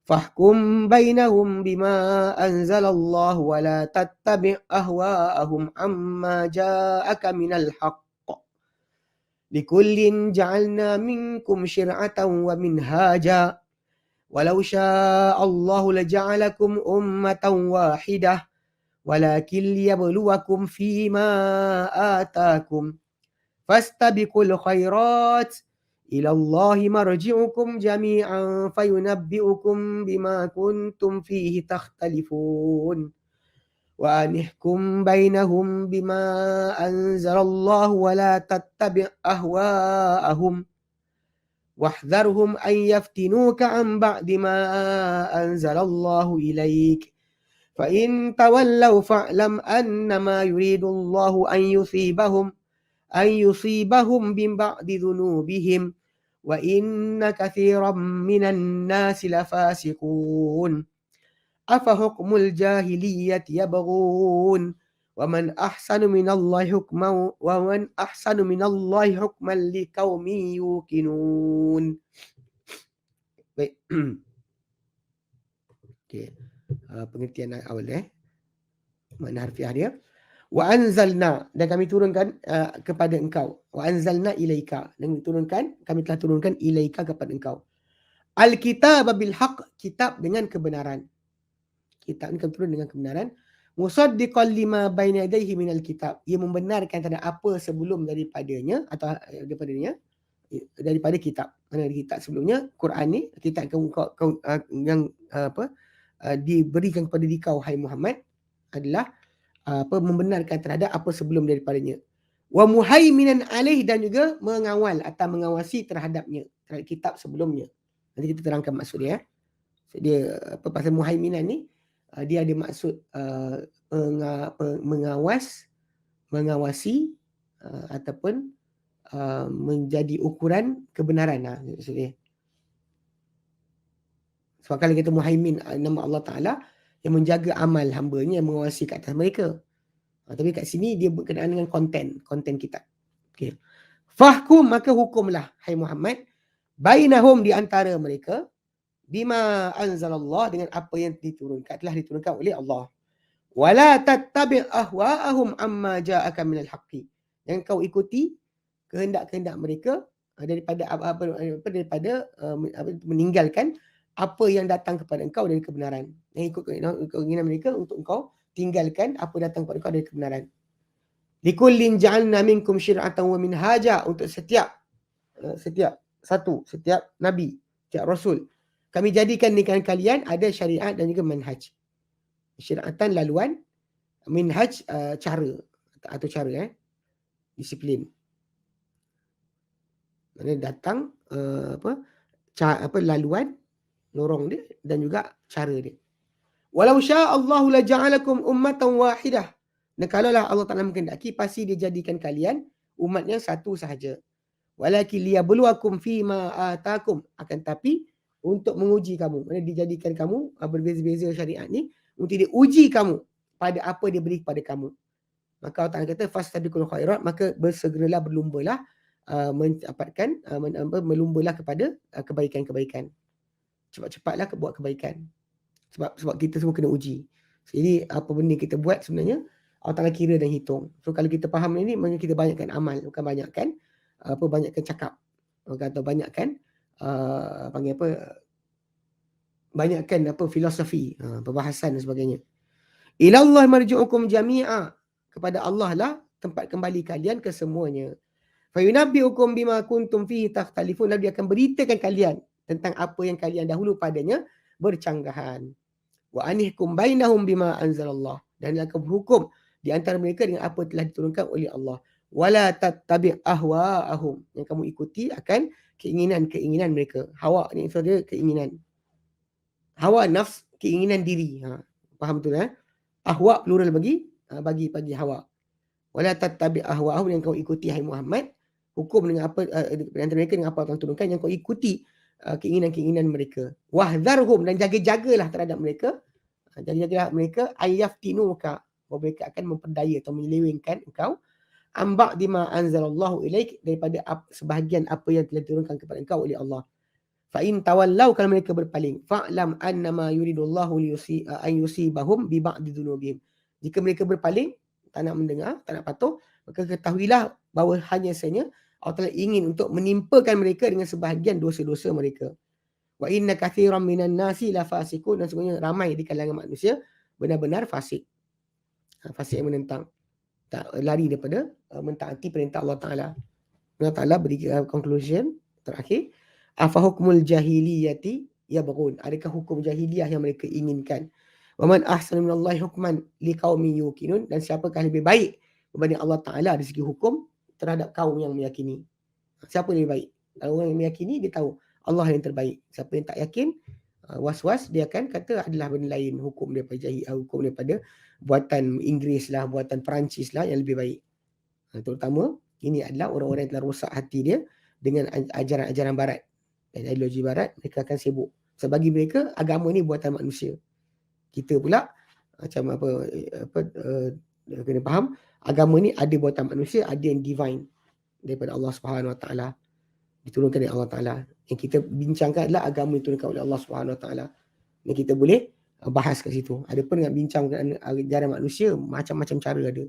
فاحكم بينهم بما أنزل الله ولا تتبع أهواءهم عما جاءك من الحق لكل جعلنا منكم شرعة ومنهاجا ولو شاء الله لجعلكم أمة واحدة ولكن ليبلوكم فيما آتاكم فاستبقوا الخيرات إلى الله مرجعكم جميعا فينبئكم بما كنتم فيه تختلفون وأنحكم بينهم بما أنزل الله ولا تتبع أهواءهم واحذرهم أن يفتنوك عن بعد ما أنزل الله إليك فإن تولوا فاعلم أنما يريد الله أن يصيبهم من بعد ذنوبهم وإن كثيرا من الناس لفاسقون أفحكم الجاهلية يبغون ومن أحسن من الله حكما لقوم يوقنون. Okay. Pengertian awal makna harfiah dia. Wa anzalna, dan kami turunkan kepada engkau. Wa anzalna ilaika, dan kami telah turunkan ilaika kepada engkau. Al-kitab bil haqq, kitab dengan kebenaran. Kitab ini kami turun dengan kebenaran. Musaddiqan lima baina yadayhi minal kitab, ia membenarkan terhadap apa sebelum daripadanya atau daripada kitab. Mana kitab sebelumnya Quran ni, kitab yang diberikan kepada kau hai Muhammad adalah membenarkan terhadap apa sebelum daripadanya. Wa muhaiminan alaih, dan juga mengawal atau mengawasi terhadapnya, terhadap kitab sebelumnya. Nanti kita terangkan maksud dia. Dia apa pasal muhaiminan ni, dia ada maksud mengawasi ataupun menjadi ukuran kebenaran. Maksud dia. Sebab kalau kita muhaimin, nama Allah Ta'ala yang menjaga amal hamba-Nya, yang mengawasi kat atas mereka. Tapi kat sini dia berkenaan dengan konten kitab. Okay. Fahkum, maka hukumlah, hai Muhammad, bainahum, di antara mereka, bima anzalallah, dengan apa yang telah diturunkan oleh Allah. Wala tattabi' ahwa'ahum amma ja'aka minal haqqi. Yang kau ikuti kehendak-kehendak mereka daripada meninggalkan apa yang datang kepada engkau dari kebenaran. Yang ikut keinginan mereka untuk engkau tinggalkan apa datang kepada engkau dari kebenaran. Likullin ja'alna minkum syir'atan wa minhaja, untuk setiap nabi, setiap rasul, kami jadikan dengan kalian ada syariat dan juga manhaj. Syariatan laluan, minhaj cara atau cara disiplin. Mana datang laluan, lorong dia dan juga cara dia. Walau syaa Allahu la ja'alakum ummatan wahidah. Dan kalaulah Allah Ta'ala menghendaki, pasti dia jadikan kalian umat yang satu sahaja. Walakin liyabluwakum fima atakum, akan tapi untuk menguji kamu. Mana dijadikan kamu berbeza-beza syariat ni untuk dia uji kamu pada apa dia beri kepada kamu. Maka Allah Ta'ala kata fastabiqul khairat, maka bersegeralah, berlumbalah mendapatkan melumbalah kepada kebaikan-kebaikan. Cepat-cepatlah buat kebaikan. Sebab kita semua kena uji. Jadi apa benda kita buat sebenarnya Allah Ta'ala kira dan hitung. So kalau kita faham ini, maka kita banyakkan amal, bukan banyakkan cakap. Atau banyakkan banyakkan filosofi, perbahasan dan sebagainya. Ilallah marji'ukum jami'a, kepada Allah lah tempat kembali kalian kesemuanya. Fayunabbi'ukum bima kuntum fihi takhtalifun, lalu dia akan beritakan kalian tentang apa yang kalian dahulu padanya bercanggahan. Wa anihkum bainahum bima anzalallah, dan dia akan berhukum di antara mereka dengan apa telah diturunkan oleh Allah. Wala tattabi' ahwa'ahum, yang kamu ikuti akan keinginan-keinginan mereka. Hawa ni maksudnya keinginan. Hawa nafs, keinginan diri. Faham betul Ahwa plural bagi hawa. Wala tattabi' ahwa'ahum, yang kau ikuti hai Muhammad, hukum dengan apa antara mereka dengan apa yang turunkan, yang kau ikuti keinginan-keinginan mereka. Wahdharhum, dan jaga-jagalah terhadap mereka. Jaga-jagalah mereka ayyaftinuka, bahawa mereka akan memperdaya atau menyelewengkan engkau amba' dima anzalallahu ilaik, daripada sebahagian apa yang telah diturunkan kepada engkau oleh Allah. Fa in tawallau, kalau mereka berpaling, fa'lam annama yuridullahu an yusibahum bi ba'di dzunubihim. Jika mereka berpaling, tak nak mendengar, tak nak patuh, maka ketahuilah bahawa hanya sahaja Allah Ta'ala ingin untuk menimpakan mereka dengan sebahagian dosa-dosa mereka. Wa inna kathiran minan nasi la fasikun, dan sebenarnya ramai di kalangan manusia benar-benar fasik. Fasik yang menentang, tak lari daripada mentaati perintah Allah Ta'ala. Allah Ta'ala beri conclusion terakhir. Afa hukmul jahiliyati yabghun, adakah hukum jahiliyah yang mereka inginkan? Wa man ahsanu minallahi hukman liqaumin yuqinun, dan siapakah lebih baik berbanding Allah Ta'ala dari segi hukum terhadap kaum yang meyakini? Siapa yang lebih baik? Kalau orang yang meyakini, dia tahu Allah yang terbaik. Siapa yang tak yakin, was-was, dia akan kata adalah benda lain, hukum daripada hukum daripada buatan Inggeris lah, buatan Perancis lah yang lebih baik. Terutama ini adalah orang-orang yang telah rosak hati dia dengan ajaran-ajaran barat dan ideologi barat. Mereka akan sibuk. Sebab bagi mereka agama ni buatan manusia. Kita pula macam kena faham, agama ni ada buatan manusia, ada yang divine daripada Allah Subhanahu Wa Taala, diturunkan dari Allah Taala. Yang kita bincangkan adalah agama yang diturunkan oleh Allah Subhanahu Wa Taala. Yang kita boleh bahas kat situ. Ada pun dengan bincang ajaran manusia, macam-macam cara ada.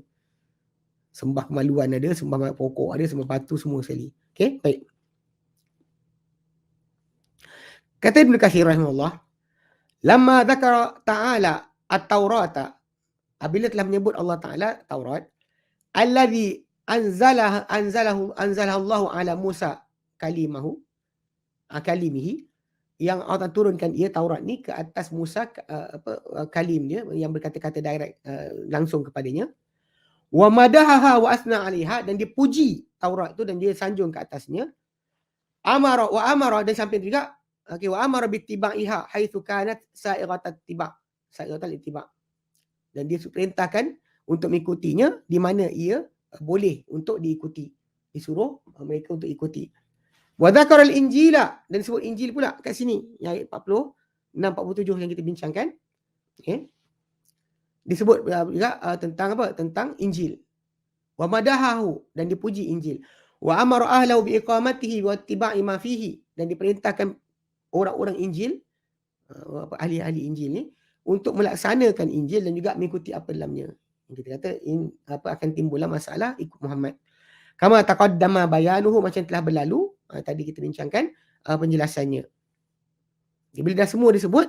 Sembah kemaluan ada, sembah pokok ada, sembah batu, semua sekali. Okey, baik. Kata Ibn Katsir rahimahullah, lamma dzakara ta'ala at-taurata, apabila telah menyebut Allah Ta'ala Taurat, alladhi anzalahu Allah ala Musa kalimihi, yang Allah turunkan ia Taurat ni ke atas Musa, kalim dia yang berkata-kata direct, langsung kepadanya. Wa madahaha wa asna 'alaiha, dan dia puji Taurat tu dan dia sanjung ke atasnya. Amara, dan sampai juga Okey, wa amara bittiba'iha haitsu kanat sa'iratat ittiba'. Sa'iratal ittiba'. Dan dia perintahkan untuk mengikutinya di mana ia boleh untuk diikuti. Disuruh mereka untuk ikuti. Wa dzakara al-injila, dan disebut Injil pula kat sini, ayat 46 47 yang kita bincangkan. Okey. Disebut juga tentang apa? Tentang Injil. Wa madahahu, dan dipuji Injil. Wa amara ahlahu bi iqamatihi wa ittiba'i ma fihi, dan diperintahkan orang-orang Injil, ahli-ahli Injil ni untuk melaksanakan Injil dan juga mengikuti apa dalamnya. Kita kata akan timbullah masalah ikut Muhammad. Kama taqaddama bayanuhu, macam telah berlalu tadi kita bincangkan penjelasannya. Bila dah semua disebut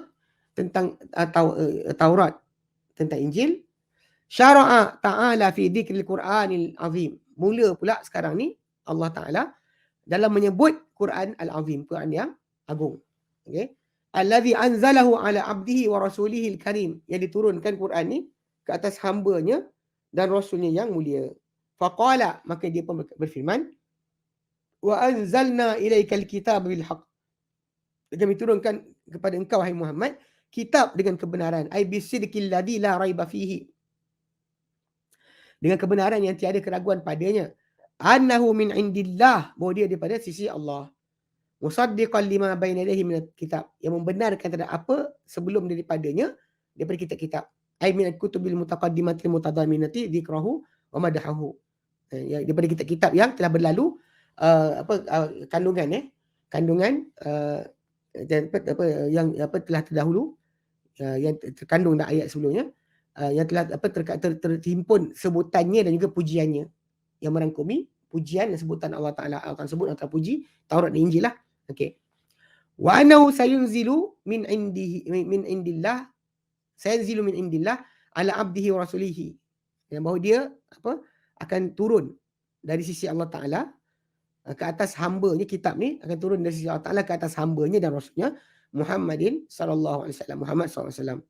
tentang Taurat, tentang Injil, syara'a ta'ala fi dzikril Qur'anil azim. Mula pula sekarang ni Allah Ta'ala dalam menyebut Quran al-azim, Quran yang agung. Okey. Allazi anzalahu ala abdihi wa rasulihi al-karim, yang diturunkan Quran ni ke atas hamba-Nya dan rasulnya yang mulia. Faqala, maka dia pun berfirman, wa anzalna ilaikal kitaba bil haqq. Kami turunkan kepada engkau wahai Muhammad kitab dengan kebenaran, ai bisidqil ladzi la raiba fihi, dengan kebenaran yang tiada keraguan padanya. Annahu min indillah, bahawa dia daripada sisi Allah. Musaddiqan lima baina yadayhi min kitab, yang membenarkan terhadap apa sebelum daripadanya daripada kitab-kitab. Ai min al-kutubil mutaqaddimatil mutadaminati dzikrahu wa madahahu. Daripada kitab-kitab yang telah berlalu kandungan yang telah terdahulu, yang terkandung dalam ayat sebelumnya, yang telah terhimpun sebutannya dan juga pujiannya, yang merangkumi pujian dan sebutan Allah Ta'ala. Akan sebut atau puji Taurat dan Injil lah. Okey. Wa annahu sayunzilu min indillah, sayunzilu min indillah ala abdihi wa rasulihi, yang bahawa dia akan turun dari sisi Allah Ta'ala ke atas hamba-Nya. Kitab ni akan turun dari sisi Allah Ta'ala ke atas hamba-Nya dan rasulnya Muhammadin sallallahu alaihi wasallam, Muhammad sallallahu alaihi wasallam.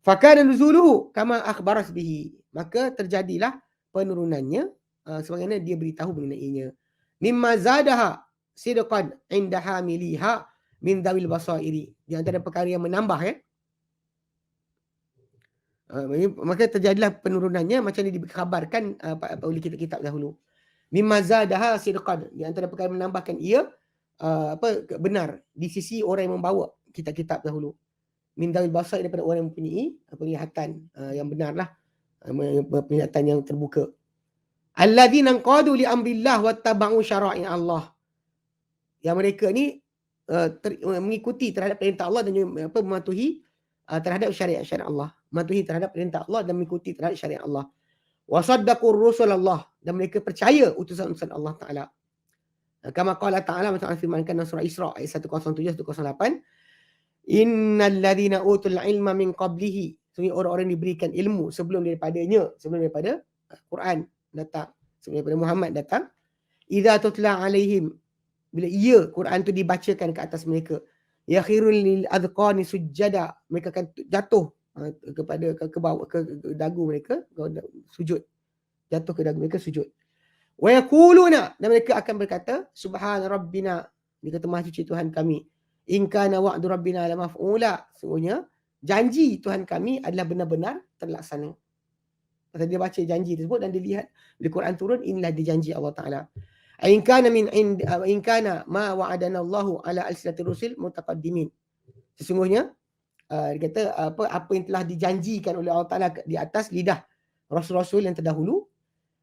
Fakana nuzuluhu kama akhbaras bihi, maka terjadilah penurunannya sebagaimana dia beritahu mengenainya. Mimma zadaha sidqan inda hamiliha min dawil basairi, di antara perkara yang menambah maka terjadilah penurunannya macam yang dikhabarkan oleh kitab-kitab dahulu. Mimma zadaha sidqan, di antara perkara yang menambahkan ia benar di sisi orang yang membawa kitab-kitab dahulu. Min dawil basair, daripada orang yang mempunyai penglihatan yang benarlah, penglihatan yang terbuka. Alladzina qadu li amrillah wattaba'u syara'i Allah, yang mereka ni mengikuti terhadap perintah Allah dan mematuhi terhadap syariat-syariat Allah, mematuhi terhadap perintah Allah dan mengikuti terhadap syariat Allah. Wa saddaqur rusulallah, dan mereka percaya utusan-utusan Allah Ta'ala. Kama qala Ta'ala, macam Allah firmankan dalam surah Isra ayat 107 108, innal ladzina utul ilma min qablihi, sungguh orang-orang diberikan ilmu sebelum daripada Quran datang, sebelum daripada Muhammad datang, idza tutla alaihim, bila Quran tu dibacakan ke atas mereka, yakhirul lil adqani sujada, mereka akan jatuh ke bawah, ke dagu mereka, sujud, jatuh ke dagu mereka sujud. Wa yaquluna, dan mereka akan berkata, subhana rabbina, dia kata maha suci Tuhan kami, in kana wa'du rabbina la maf'ula, sungguhnya janji Tuhan kami adalah benar-benar terlaksana. Pasal dia baca janji tersebut dan dilihat bila Quran turun, inilah dijanji Allah Ta'ala. In kana ma wa'adana Allahu ala alsinatir rusul mutaqaddimin, sesungguhnya dia kata apa yang telah dijanjikan oleh Allah Ta'ala di atas lidah rasul-rasul yang terdahulu,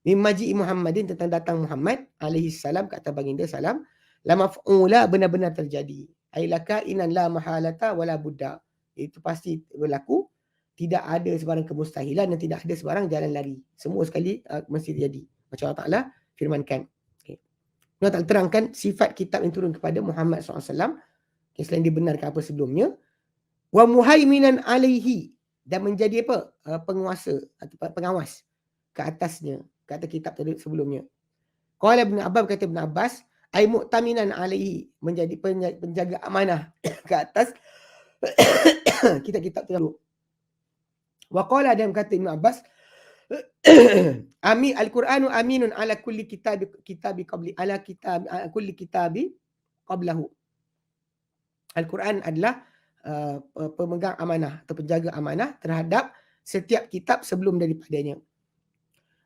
mimmaji Muhammadin, tentang datang Muhammad alaihi salam, kata baginda salam, la maf'ula, benar-benar terjadi. Ailaka inan la mahalata wala budda, itu pasti berlaku, tidak ada sebarang kemustahilan dan tidak ada sebarang jalan lari, semua sekali mesti terjadi, macam Allah Ta'ala firmankan. Allah Ta'ala terangkan sifat kitab yang turun kepada Muhammad SAW, selain dibenarkan apa sebelumnya. Wa muhaiminan alaihi, dan menjadi penguasa atau pengawas ke atasnya, ke atas kitab tadi sebelumnya. Qala Ibn Abbas, kata Ibn Abbas, ai mu'taminan alaihi, menjadi penjaga amanah ke atas kitab-kitab terdahulu. Wa qala, dan kata Ibn Abbas, Al-Qur'anu aminun ala kulli kitabi qabli, ala kulli kitabi qablahu. Al-Quran adalah pemegang amanah atau penjaga amanah terhadap setiap kitab sebelum daripadanya.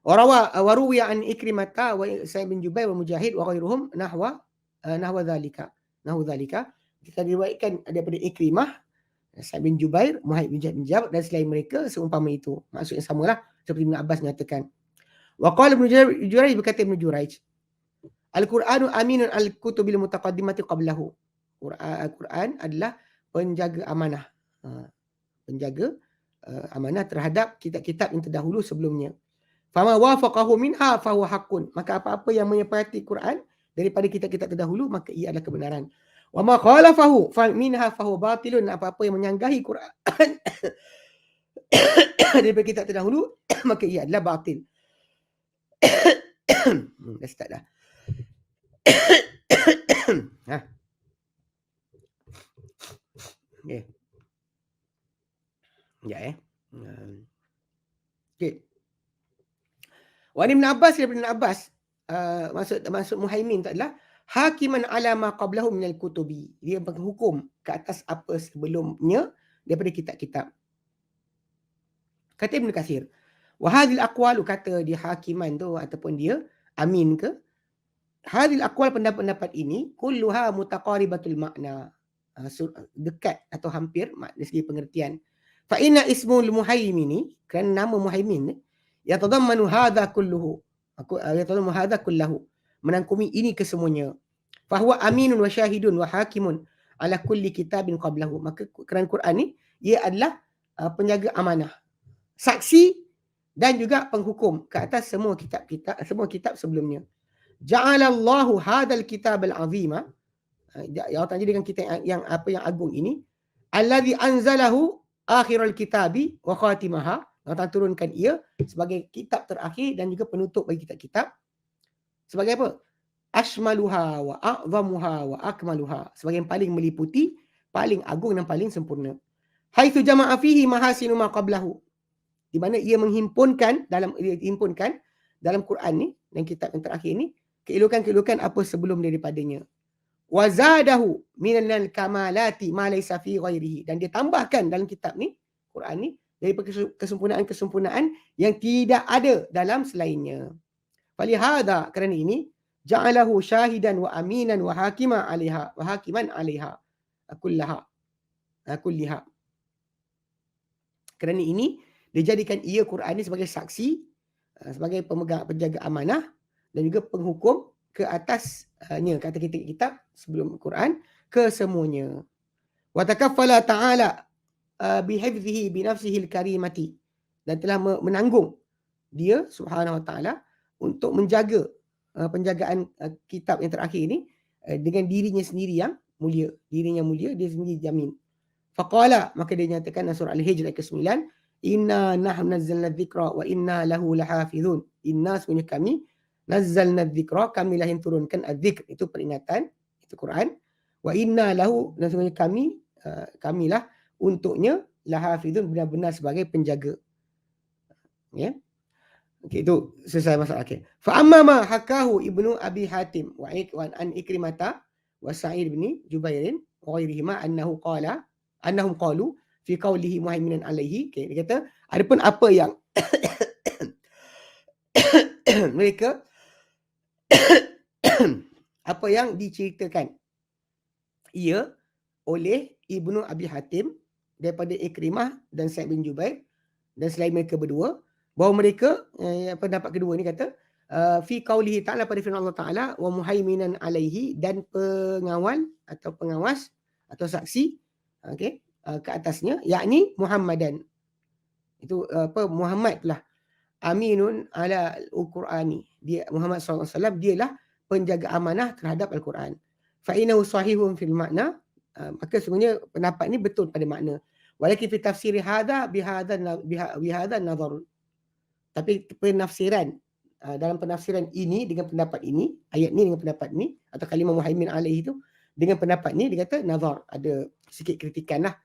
Waruwiya an Ikrimata wa Sa'id bin Jubair wa Mujahid wa ghairuhum nahwa dhalika. Kita diriwayatkan daripada Ikrimah, Sa'id bin Jubair, Muhammad bin Jabir dan selain mereka seumpama itu. Maksudnya samalah seperti Ibn Abbas menyatakan. Wa qala Ibn Jurayj, berkata Ibn Jurayj, Al-Qur'anu aminun al-kutubil mutaqaddimati qablahu. Al-Quran adalah penjaga amanah. Penjaga amanah terhadap kitab-kitab yang terdahulu sebelumnya. Fama wafaqahu minha fahuwa haqqun. Maka apa-apa yang menyepakati Quran daripada kitab-kitab terdahulu, maka ia adalah kebenaran. Wa ma khalafahu fa minha fahuwa batilun. Apa-apa yang menyanggahi Quran daripada kitab terdahulu, maka ia adalah batil. Dah start dah. Okay. Ya Okay. Wa Ibn Abbas, daripada Ibn Abbas, maksud muhaimin itu adalah hakiman ala ma qablahu minal kutubi. Dia berhukum ke atas apa sebelumnya daripada kitab-kitab. Kata Ibn Kathir, wa hadhil aqwalu, kata dia hakiman tu ataupun dia amin ke, hadhil aqwal, pendapat-pendapat ini kulluha mutaqaribatul makna, dekat atau hampir dari segi pengertian. Fa inna ismul muhaimini, kerana nama muhaimin yatadammanu hadha kulluhu, yatadammanu hadha kullahu, menangkumi ini kesemuanya. Fa huwa aminun wa syahidun wa hakimun ala kulli kitabin qablahu. Maka kerana Quran ni ia adalah penjaga amanah, saksi dan juga penghukum ke atas semua kitab sebelumnya. Ja'alallahu hadzal kitab al-azima, ya Allah jadikan kita yang agung ini, allazi anzalahu akhirul kitabi wa khatimaha, Allah turunkan ia sebagai kitab terakhir dan juga penutup bagi kitab-kitab. Sebagai apa? Ashmaluha wa a'zamuha wa akmaluha, sebagai yang paling meliputi, paling agung dan paling sempurna. Haitsu jama'a fihi mahasinu ma qablahu, di mana ia menghimpunkan dalam Quran ni dan kitab yang terakhir ni keelokan-keelokan apa sebelum daripadanya. Wa zadahu minal kamalati ma laysa fi ghairihi, dan dia tambahkan dalam kitab ni, Quran ni, daripada kesempurnaan yang tidak ada dalam selainnya. Falihada, kerana ini, ja'alahu syahidan wa aminan wa hakiman 'alaiha kulliha. Kerana ini dia jadikan ia Quran ini sebagai saksi, sebagai pemegang penjaga amanah dan juga penghukum ke atasnya, kata kitab sebelum Quran, ke semuanya. Wa takaffala ta'ala bihifzihi binafsihi al-karimati, dan telah menanggung dia subhanahu wa ta'ala untuk menjaga penjagaan kitab yang terakhir ini dengan dirinya sendiri yang mulia. Dirinya mulia, dia sendiri jamin. Faqala, maka dia nyatakan dalam surah Al-Hijr ayat ke-9, inna nahnu nazzalna dzikra wa inna lahu lahafizun. Inna, sebenarnya kami, nazzalna dzikra, kamilah yang turunkan adzikr, itu peringatan, itu Quran. Wa inna lahu, dan sebenarnya kamilah untuknya lahafizun, benar-benar sebagai penjaga. Ya. Okey, itu selesai masalah. Okey. Fa amma ma hakahu Ibnu Abi Hatim wa an Ikrimata wa Sa'id bin Jubair wa ghairihima annahum qalu fi qawlihi muhaiminan alaihi. Okay, dia kata adapun apa yang mereka apa yang diceritakan ia oleh Ibnu Abi Hatim daripada Ikrimah dan Sa'id bin Jubair dan selain mereka berdua, bahawa mereka pendapat kedua ni kata fi qaulihi ta'ala, pada firman Allah Ta'ala, wa muhaiminan alaihi, dan pengawal atau pengawas atau saksi, okey, ke atasnya, yakni Muhammadan, itu Muhammad lah, aminun ala al-Qur'ani, dia Muhammad SAW dialah penjaga amanah terhadap Al-Quran. Fa innahu sahihun fil makna, maka sebenarnya pendapat ni betul pada makna. Walakin fi tafsir hadha bihadha nazar, tapi penafsiran, dalam penafsiran ini dengan pendapat ini, ayat ni dengan pendapat ni, atau kalimah muhaimin alaihi itu dengan pendapat ni, dia kata nazar, ada sikit kritikan lah.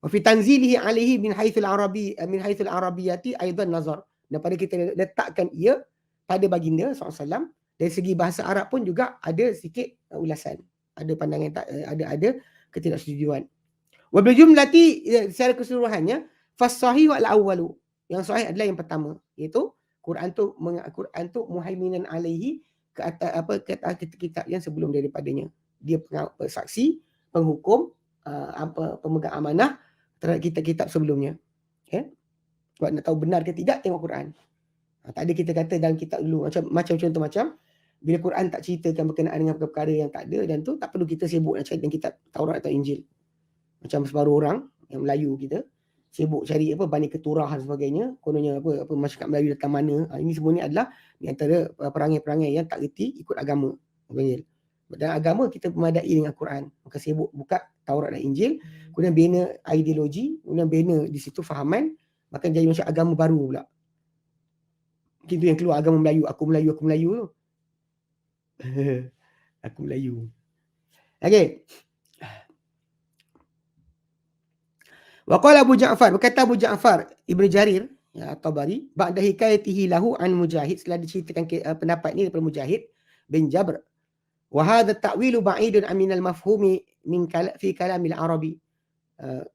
Wa fi tanzilihi alaihi min haitsul arabiyyati aidan nazar, dan pada kita letakkan ia pada baginda SAW dari segi bahasa Arab pun juga ada sikit ulasan, ada pandangan, ada ketidaksetujuan. Wa bil jumlati secara keseluruhannya fas-sahih wal awwalu. Yang sahih adalah yang pertama, iaitu Quran tu muhaiminan alaihi ke atas kitab yang sebelum daripadanya. Dia saksi, penghukum, pemegang amanah terhadap kitab-kitab sebelumnya. Okay? Sebab nak tahu benar ke tidak, tengok Quran. Tak ada kita kata dalam kitab dulu. Macam contoh bila Quran tak ceritakan berkenaan dengan perkara yang tak ada, dan tu tak perlu kita sibuk nak cari dalam kitab Taurat atau Injil. Macam separuh orang yang Melayu kita sibuk cari Bani Keturah dan sebagainya, kononnya apa masyarakat Melayu datang mana. Ini semua ni adalah di antara perangai-perangai yang tak reti ikut agama. Dalam agama kita memadai dengan Quran. Maka sibuk buka Taurat dan Injil, kemudian bina ideologi, kemudian bina di situ fahaman, maka jadi macam agama baru pula. Itu yang keluar agama Melayu. Aku Melayu tu. Aku Melayu. Okey. Waqala Abu Ja'far, berkata Abu Ja'far Ibn Jarir At-Tabari, ba'da hikayatihi lahu an Mujahid, setelah diceritakan pendapat ini daripada Mujahid bin Jabr. Wa hadha ta'wilu ba'idun min al-mafhumi fi kalamil Arabi.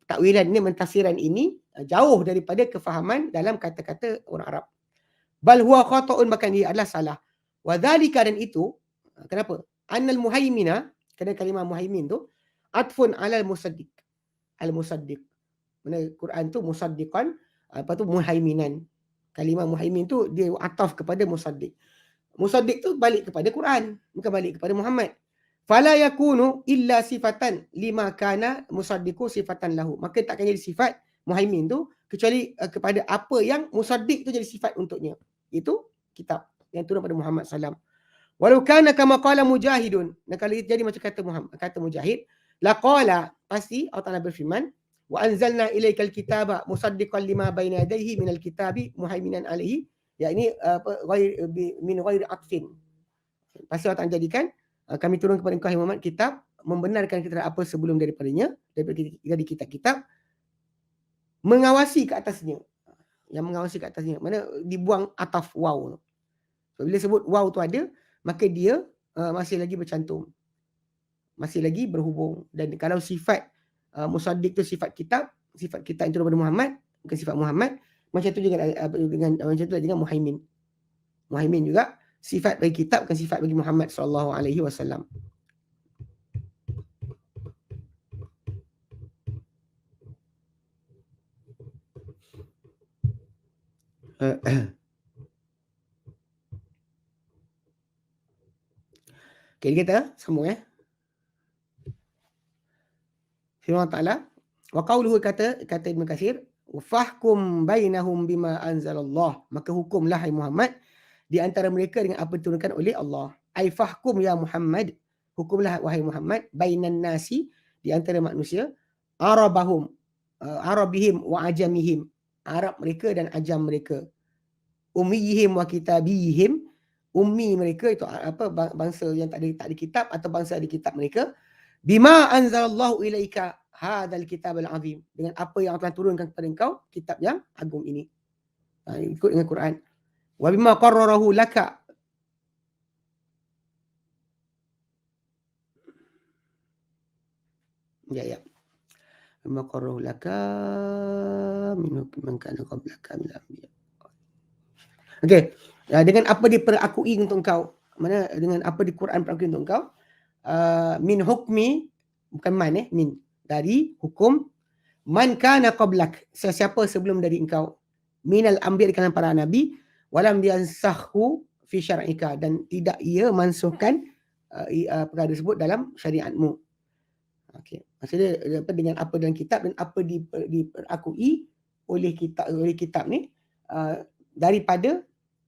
Takwilan ini, mentafsiran ini jauh daripada kefahaman dalam kata-kata orang Arab. Bal huwa khata'un, bahkan ia adalah salah. Wa dhalika, dan itu kenapa? Annal muhaimina, kerana kalimah muhaimin tu atfun alal musaddiq. Al-musaddiq. Mana Quran tu musaddiqan, muhaiminan. Kalimah muhaimin tu dia ataf kepada musaddiq. Musaddiq tu balik kepada Quran, bukan balik kepada Muhammad. Fala yakunu illa sifatan lima kana musaddiqu sifatan lahu. Maka takkan jadi sifat muhaimin tu kecuali kepada apa yang musaddiq tu jadi sifat untuknya. Itu kitab yang turun pada Muhammad SAW. Walau kana kama qala Mujahidun. Dan kalau jadi macam kata Mujahid, laqala, pasti Allah Taala berfirman, wa anzalna ilaikal kitaba musaddiqan lima baina yadayhi minal kitabi muhaiminan alaihi, yakni min ghairi atfin. Pasti Allah Taala jadikan kami turun kepada engkau Muhammad kitab membenarkan kita apa sebelum daripadanya, daripada kitab-kitab, mengawasi ke atasnya. Yang mengawasi ke atasnya, mana dibuang ataf waw. So, bila sebut waw tu ada, maka dia masih lagi bercantum, masih lagi berhubung. Dan kalau sifat musaddiq tu sifat kitab yang turun pada Muhammad, bukan sifat Muhammad, macam tu juga dengan muhaimin. Muhaimin juga sifat bagi kitab, bukan sifat bagi Muhammad sallallahu alaihi wasallam. Okay, kita sambung firman Allah Ta'ala, wa qawluhu, kata Ibn Katsir, fahkum bainahum bima anzalallah, maka hukumlah hai Muhammad di antara mereka dengan apa diturunkan oleh Allah. Ai fahkum ya Muhammad, hukumlah wahai Muhammad, bainan nasi, di antara manusia, arabihim wa ajamihim, Arab mereka dan ajam mereka, ummiyihim wa kitabihim, ummi mereka itu bangsa yang tak ada kitab atau bangsa ada kitab mereka, bima anzalallahu ilaika hadzal kitab al-azim, dengan apa yang Allah turunkan kepada engkau kitab yang agung ini. Ikut dengan Quran. Wa bima qarrarahu laka, ya bima qarrarahu laka minhu man kana qablaka min al-anbiya. Okey, dengan apa diperakui untuk engkau, mana dengan apa di Quran perakui untuk engkau, min hukmi, bukan man min, dari hukum, man kana qablak, sesiapa sebelum dari engkau, minal anbiya, di kalangan para nabi, walam yansakhu fi syar'ika, dan tidak ia mansuhkan perkara tersebut dalam syariatmu. Okey, maksudnya dengan apa dalam kitab dan apa diperakui oleh kitab ni daripada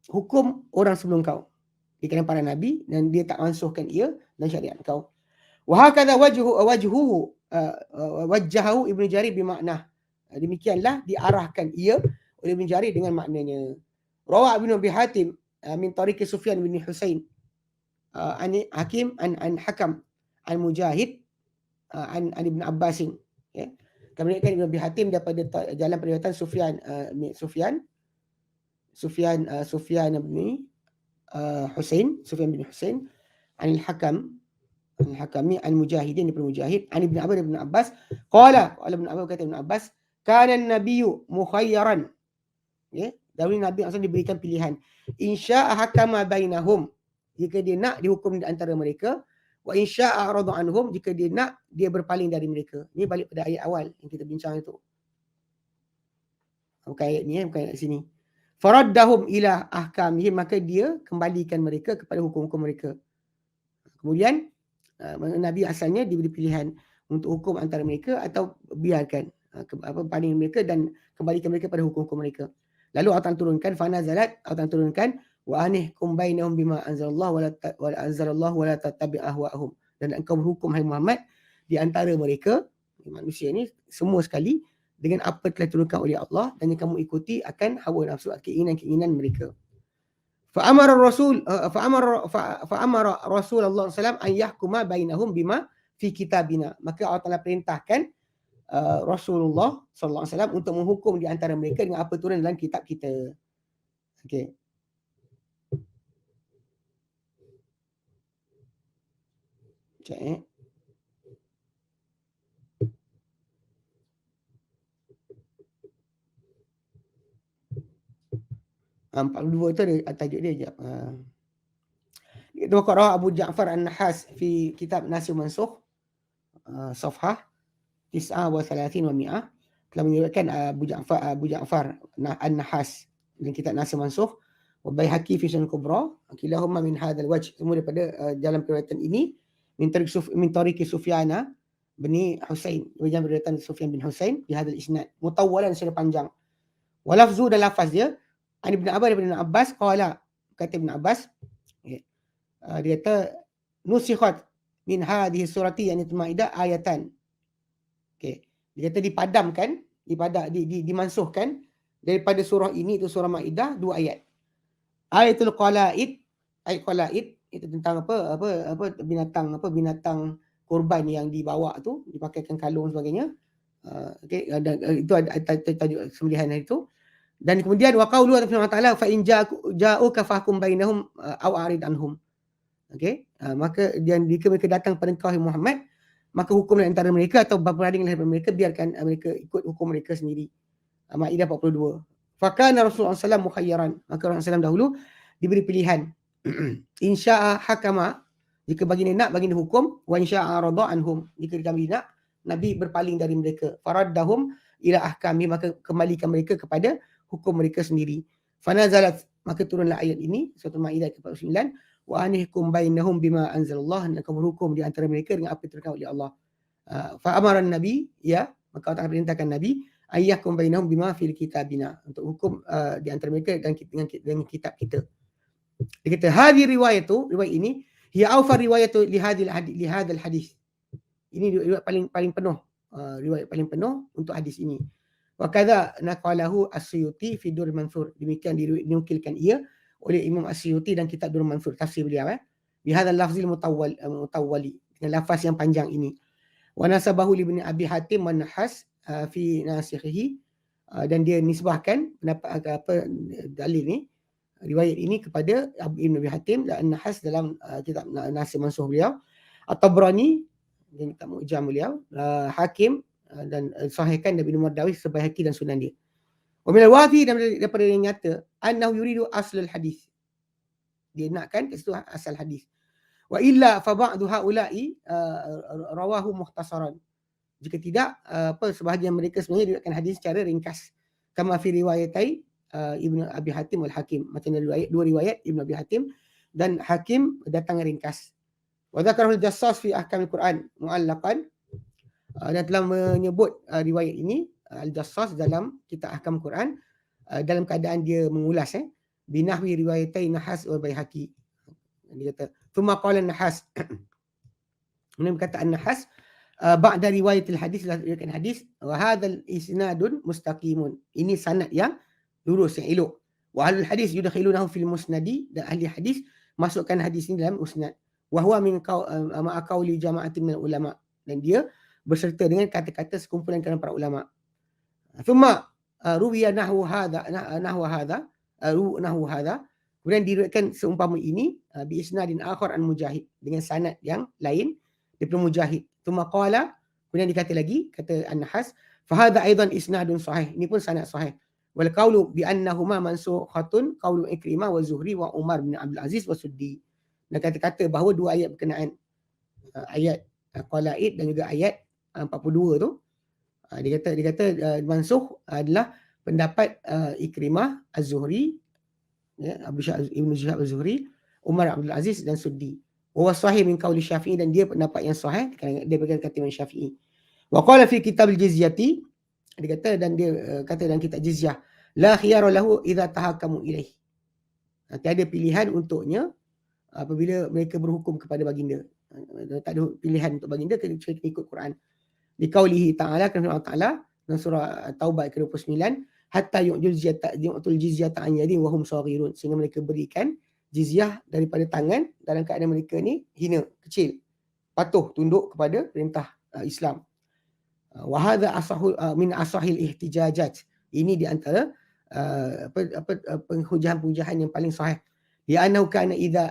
hukum orang sebelum kau di kalangan para nabi, dan dia tak mansuhkan ia dan syariat kau. Wa hakadha wajhuhu wajjahu Ibnu Jarir bimakna, demikianlah diarahkan ia oleh Ibnu Jarir dengan maknanya. Rawa Ibnu Abi Hatim min tariq Sufyan bin Husain an Hakim an Hakam an Mujahid an Ibn Abbas, ya. Kami kan Ibnu Abi Hatim daripada jalan periwayatan Sufyan bin Husain, Sufyan bin Husain an Hakam Al-Hakami Al-Mujahidin daripada Mujahid an Ibn Abbas qala Ibn Abbas kata Ibn Abbas kana an-nabiyyu mukhayyaran. Ya, dahulu Nabi SAW diberikan pilihan. Insya'a hakama bainahum, jika dia nak dihukum di antara mereka, wa insya'a arada anhum, jika dia nak dia berpaling dari mereka. Ini balik pada ayat awal yang kita bincang itu. Bukan ayat ni, bukan ayat sini. Faraddahum ila ahkamihim, maka dia kembalikan mereka kepada hukum-hukum mereka. Kemudian Nabi asalnya diberi pilihan untuk hukum antara mereka atau biarkan paling mereka dan kembalikan mereka pada hukum-hukum mereka. Lalu Allah turunkan fanazalat, Allah turunkan wa anihkum bainahum bima anzalallahu wa anzalallahu wa la tattabi' ahwa'ahum, dan engkau berhukum hai Muhammad di antara mereka manusia ni semua sekali dengan apa telah diturunkan oleh Allah, dan yang kamu ikuti akan hawa nafsu, keinginan-keinginan mereka. Fa'amara Rasulullah SAW an yahkuma bainahum bima fi kitabina. Maka Allah Ta'ala perintahkan Rasulullah SAW untuk menghukum di antara mereka dengan apa turun dalam kitab kita. Okey. Cek 42 tu ada tajuk dia sekejap. Itu Qara'ah Abu Ja'far An-Nahas fi kitab Nasikh Mansukh safhah 39 wa 100 telah menyebutkan Abu Ja'far An-Nahas dalam kitab Nasikh Mansukh wa Baihaqi fi Sunan Kubra, kilahuma min hadzal wajh, semua daripada jalan periwayatan ini min tariqi Sufyana bin Husain, jalan periwayatan Sufyan bin Husain di hadzal isnad mutawwalan secara panjang. Wa lafzu dan lafaz dia an Ibn Abbas daripada Ibn Abbas qala, kata Ibn Abbas dia kata nusikhat min hadhihi surati yani Al-Maidah ayatan. Okey, dia kata dipadamkan, dimansuhkan daripada surah ini, itu surah Maidah, 2 ayat. Ayatul Qalaid, ayat Qalaid itu tentang apa binatang korban yang dibawa tu, dipakaikan kalung sebagainya. Okey, itu ada tajuk sembelihan itu. Dan kemudian wa qaulu Allah Taala fa in ja'uka fahkum bainahum aw arid anhum. Okey, maka jika mereka datang pada engkau Muhammad, maka hukumlah antara mereka atau berbanding daripada mereka, biarkan mereka ikut hukum mereka sendiri. Maidah 42. Fakana Rasulullah SAW mukhayyaran, maka Rasulullah SAW dahulu diberi pilihan. Insya'a hakama, jika baginda nak baginda hukum, wa insya'a arada anhum, jika kami nak Nabi berpaling dari mereka. Faraddahum ila ahkami, maka kembalikan mereka kepada hukum mereka sendiri. Fanazalat, maka turunlah ayat ini, surah Maidah 49, wa anihkum bainahum bima anzalallah, dan kamu berhukum di antara mereka dengan apa yang diturunkan oleh Allah. Fa amara nabi, ya, maka Allah perintahkan Nabi ayyakum bainahum bima fil kitabina, untuk hukum di antara mereka dengan kitab kita. Dia kata hadhi riwayat ini hiya awfa riwayatu li hadzal hadis. Ini riwayat paling penuh, riwayat paling penuh untuk hadis ini. Wa kadza naqalahu As-Suyuti fi Durrul Mansur, demikian dinukilkan ia oleh Imam As-Suyuti dan kitab Durrul Mansur, tafsir beliau bi hadzal lafzil mutawwali, dengan lafaz yang panjang ini. Wa nasabahu li Ibn Abi Hatim wa Nahas fi nasikhihi, dan dia nisbahkan pendapat dalil ni, riwayat ini kepada Ibn Abi Hatim dan Nahas dalam kitab Nasikh Mansukh beliau, At-Tabrani dan kitab Mu'jam beliau, Hakim dan sahihkan Nabi Mardawi Sebaihaqi dan sunan dia. Wa min al-wafi, daripada yang nyata, annahu yuridu aslul hadis, dia nakkan itu asal hadis. Wa illa fa ba'du haula'i rawahu mukhtasaran, jika tidak sebahagian mereka sebenarnya diriwayatkan hadis secara ringkas, kama fi riwayatai Ibnu Abi Hatim wal Hakim, macam dua riwayat Ibnu Abi Hatim dan Hakim datang ringkas. Wa dzakarahu al-Jassas fi ahkamil Quran mu'allaqan, dan telah menyebut riwayat ini Al-Jassas dalam kitab Ahkam Quran dalam keadaan dia mengulas binahwi riwayatai Nahas wa Baihaqi. Dia kata thumma qala Nahas, kemudian berkata An-Nahas ba'da riwayatil hadis, riwayat hadis, wa hadzal isnadun mustaqimun, ini sanad yang lurus, yang elok. Wa ahlul hadis yudkhilunahu fil musnadi, dan ahli hadis masukkan hadis ini dalam musnad. Wa huwa min ma'a qauli jama'atin min ulama, dan dia berserta dengan kata-kata sekumpulan kalangan para ulama. Thumma ruwiya nahwu hadha, kemudian diriwayatkan seumpama ini bi isnadin akhar an Mujahid, dengan sanad yang lain daripada Mujahid. Tsumma qala, kemudian dikata lagi, kata An-Nahas, fahadha aidan isnadun sahih. Ini pun sanad sahih. Wal qawlu bi annahuma mansukhatun qawlu Ikrimah wa Zuhri wa Umar bin Abdul Aziz wa Suddi. Dan kata-kata bahawa dua ayat berkenaan, ayat Qalaid dan juga ayat 42 tu, dia kata mansukh adalah pendapat Ikrimah, Az-Zuhri, ya, Ibn Shihab Az-Zuhri, Umar Abdul Aziz dan Suddi. Wa sahih min qawli Syafi'i, dan dia pendapat yang sahih dia berkata Imam Syafi'i. Wa qala fi kitab al-jizyati, dia kata, dan dia kata dalam kitab jizyah, la khiyara lahu idza tahakamu ilaih. Tiada pilihan untuknya apabila mereka berhukum kepada baginda. Tak ada pilihan untuk baginda, kena ikut Quran. Di qaulihi ta'ala, kerana Allah Ta'ala dalam surah Taubah ke-29, hatta yu'tul jizyata an yadin wa hum saghirun, sehingga mereka berikan jizyah daripada tangan dalam keadaan mereka ni hina, kecil, patuh tunduk kepada perintah Islam. Wa hadha asahu min asahil ihtijajat. Ini di antara penghujahan-pujahan yang paling sahih. Li'annahu kana idza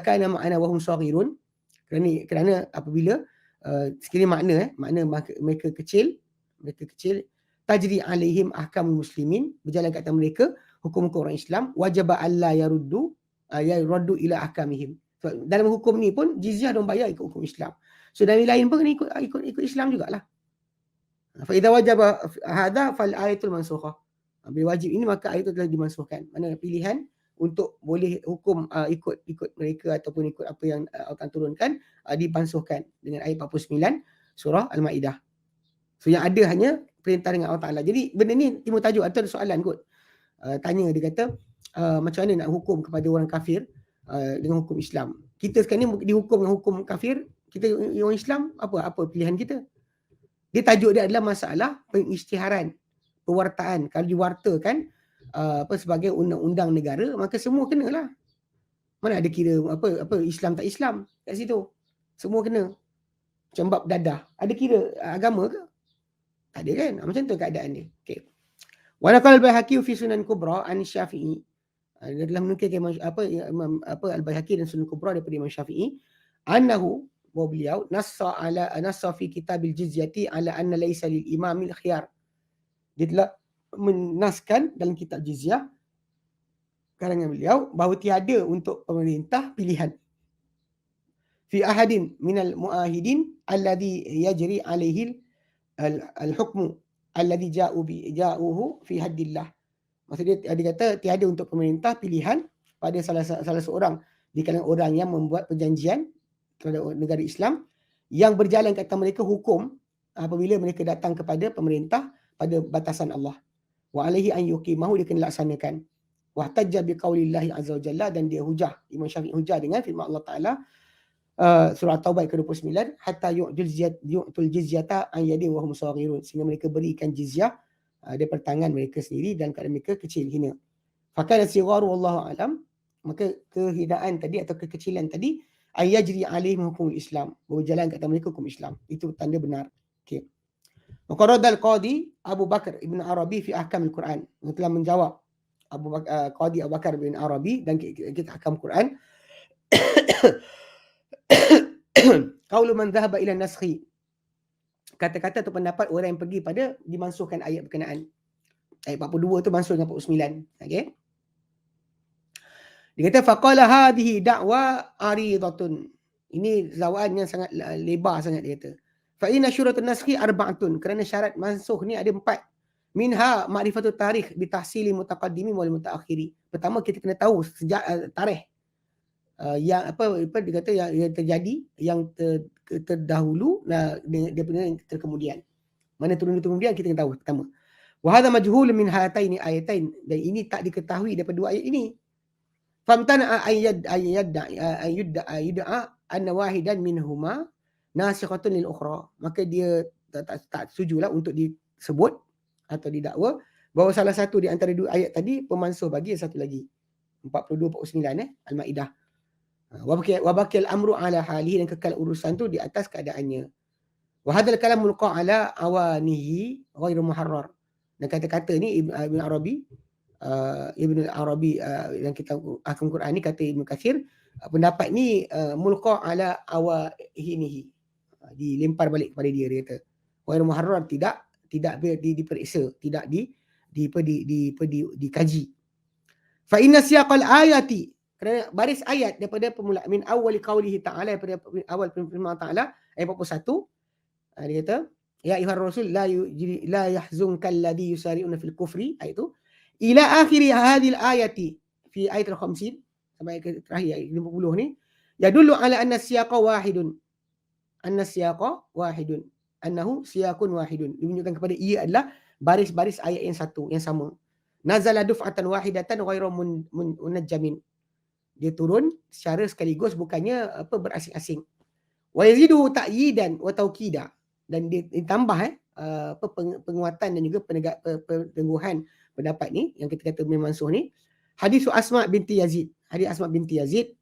kana ma'ana wa hum saghirun, kerana apabila sekiranya makna mereka kecil, tajri alaihim ahkamul muslimin, berjalan kat atas mereka hukum-hukum orang Islam, wajib alla yaruddu ila ahkamihim. So, dalam hukum ni pun jizyah dong bayar ikut hukum Islam. So dari lain pun kena ikut Islam jugalah. Fa idza wajaba hadha fal ayatul mansukha. Bila wajib ini maka ayat itu telah dimansuhkan. Mana pilihan untuk boleh hukum ikut mereka ataupun ikut apa yang akan turunkan dipansuhkan dengan ayat 49 surah Al-Maidah. So yang ada hanya perintah dengan Allah Ta'ala. Jadi benda ni timbul tajuk, atau ada soalan kot. Tanya, dia kata macam mana nak hukum kepada orang kafir dengan hukum Islam. Kita sekarang ni dihukum dengan hukum kafir, kita orang Islam, apa pilihan kita? Dia tajuk dia adalah masalah pengisytiharan, pewartaan. Kalau diwartakan sebagai undang-undang negara, maka semua kenalah. Mana ada kira apa Islam tak Islam kat situ. Semua kena. Macam bab dadah, ada kira agama ke? Tak ada kan? Macam tu keadaan dia. Okey. Wa naqal al-Baihaqi fi Sunan Kubra an Syafi'i. Dia telah menukilkan Imam Al-Baihaqi dan Sunan Kubra daripada Imam Syafi'i, annahu, bahawa beliau nassa fi kitabil jizyati ala anna laysa lil imamil khiyar. Dia telah menaskan dalam kitab jizyah karangan beliau bahawa tiada untuk pemerintah pilihan fi ahadin minal muahidin alladhi yajri alaihi al-hukmu alladhi ja'uhu fi haddillah. Maksudnya dia kata tiada untuk pemerintah pilihan pada salah seorang di kalangan orang yang membuat perjanjian terhadap negara Islam yang berjalan kata mereka hukum apabila mereka datang kepada pemerintah pada batasan Allah. Wa alaihi an yuqimahu, dia kena laksanakan. Wa tajja bi qaulillahi azza wa jalla, dan dia hujah, Imam Syafi'i hujah dengan firman Allah Taala surah Taubah ke-29, hatta yu'tul jizyata an yadin wa hum saghirun, sehingga mereka berikan jizyah daripada tangan mereka sendiri dan keadaan mereka kecil, hina. Fakana sigharu wallahu alam, maka kehinaan tadi atau kekecilan tadi ayajri alaihim hukum Islam, berjalan kat atas mereka hukum Islam. Itu tanda benar. Okey. Maqarrad al-Qadi Abu Bakar Ibn Arabi fi Ahkam al-Quran, yang telah menjawab Qadi Abu Bakar bin Arabi dan kita Ahkam Quran. Qaulu man dhahaba ila naskhi, kata-kata atau pendapat orang yang pergi pada dimansuhkan ayat berkenaan. Ayat 42 tu mansuh dengan 49. Okey. Dia kata faqala hadhihi da'wa aridatun. Ini zawaan yang sangat lebar sangat, dia kata. Fa inna syuratun naskhi arba'atun, kerana syarat mansuh ni ada 4. Minha ma'rifatut tarikh bi tahsili mutaqaddimin wal mutaakhiri. Pertama kita kena tahu sejak tarikh yang dia kata yang terjadi, yang terdahulu daripada yang terkemudian. Mana turun kemudian kita kena tahu pertama. Wa hadha majhul min hataini ayatain, dan ini tak diketahui daripada dua ayat ini. Famtana ayyadda anna wahidan minhuma nasikhatun lil ukhra, maka dia tak setujulah untuk disebut atau didakwa bahawa salah satu di antara dua ayat tadi pemansuh bagi yang satu lagi. 42-49 Al-Maidah. Wa baqiyal amru ala halihi, dan kekal urusan tu di atas keadaannya. Wa hadzal kalam mulqa ala awanihi ghairu muharrar. Dan kata-kata ni Ibn Arabi yang kita Ahkam Quran ni, kata Ibn Katsir, pendapat ni mulqa ala awahinihi, dilempar balik kepada dia kata. Ghairu muharrar, tidak diperiksa, tidak dikaji. Fa inna siyaqal ayati, kerana baris ayat daripada permulaan min awwali qaulihi ta'ala, daripada awal firman ta'ala ayat 41, dia kata ya ayyuhar rasul la yahzunkal ladzi yusari'una fil kufri, ayat tu ila akhir hadhil ayati fi ayat al-50 sampai ke terakhir ayat 50 ni, yadullu ala anna siyaqa wahidun, annahu siyaqun wahidun, menunjukkan kepada ia adalah baris-baris ayat yang satu, yang sama. Nazala duf'atan wahidatan ghairu munajjamin, dia turun secara sekaligus, bukannya berasing-asing. Wa yazidu ta'yidan wa tawkida, dan dia ditambah penguatan dan juga peneguhan pendapat ni yang kita kata memansuh ni. Hadis Asma binti Yazid,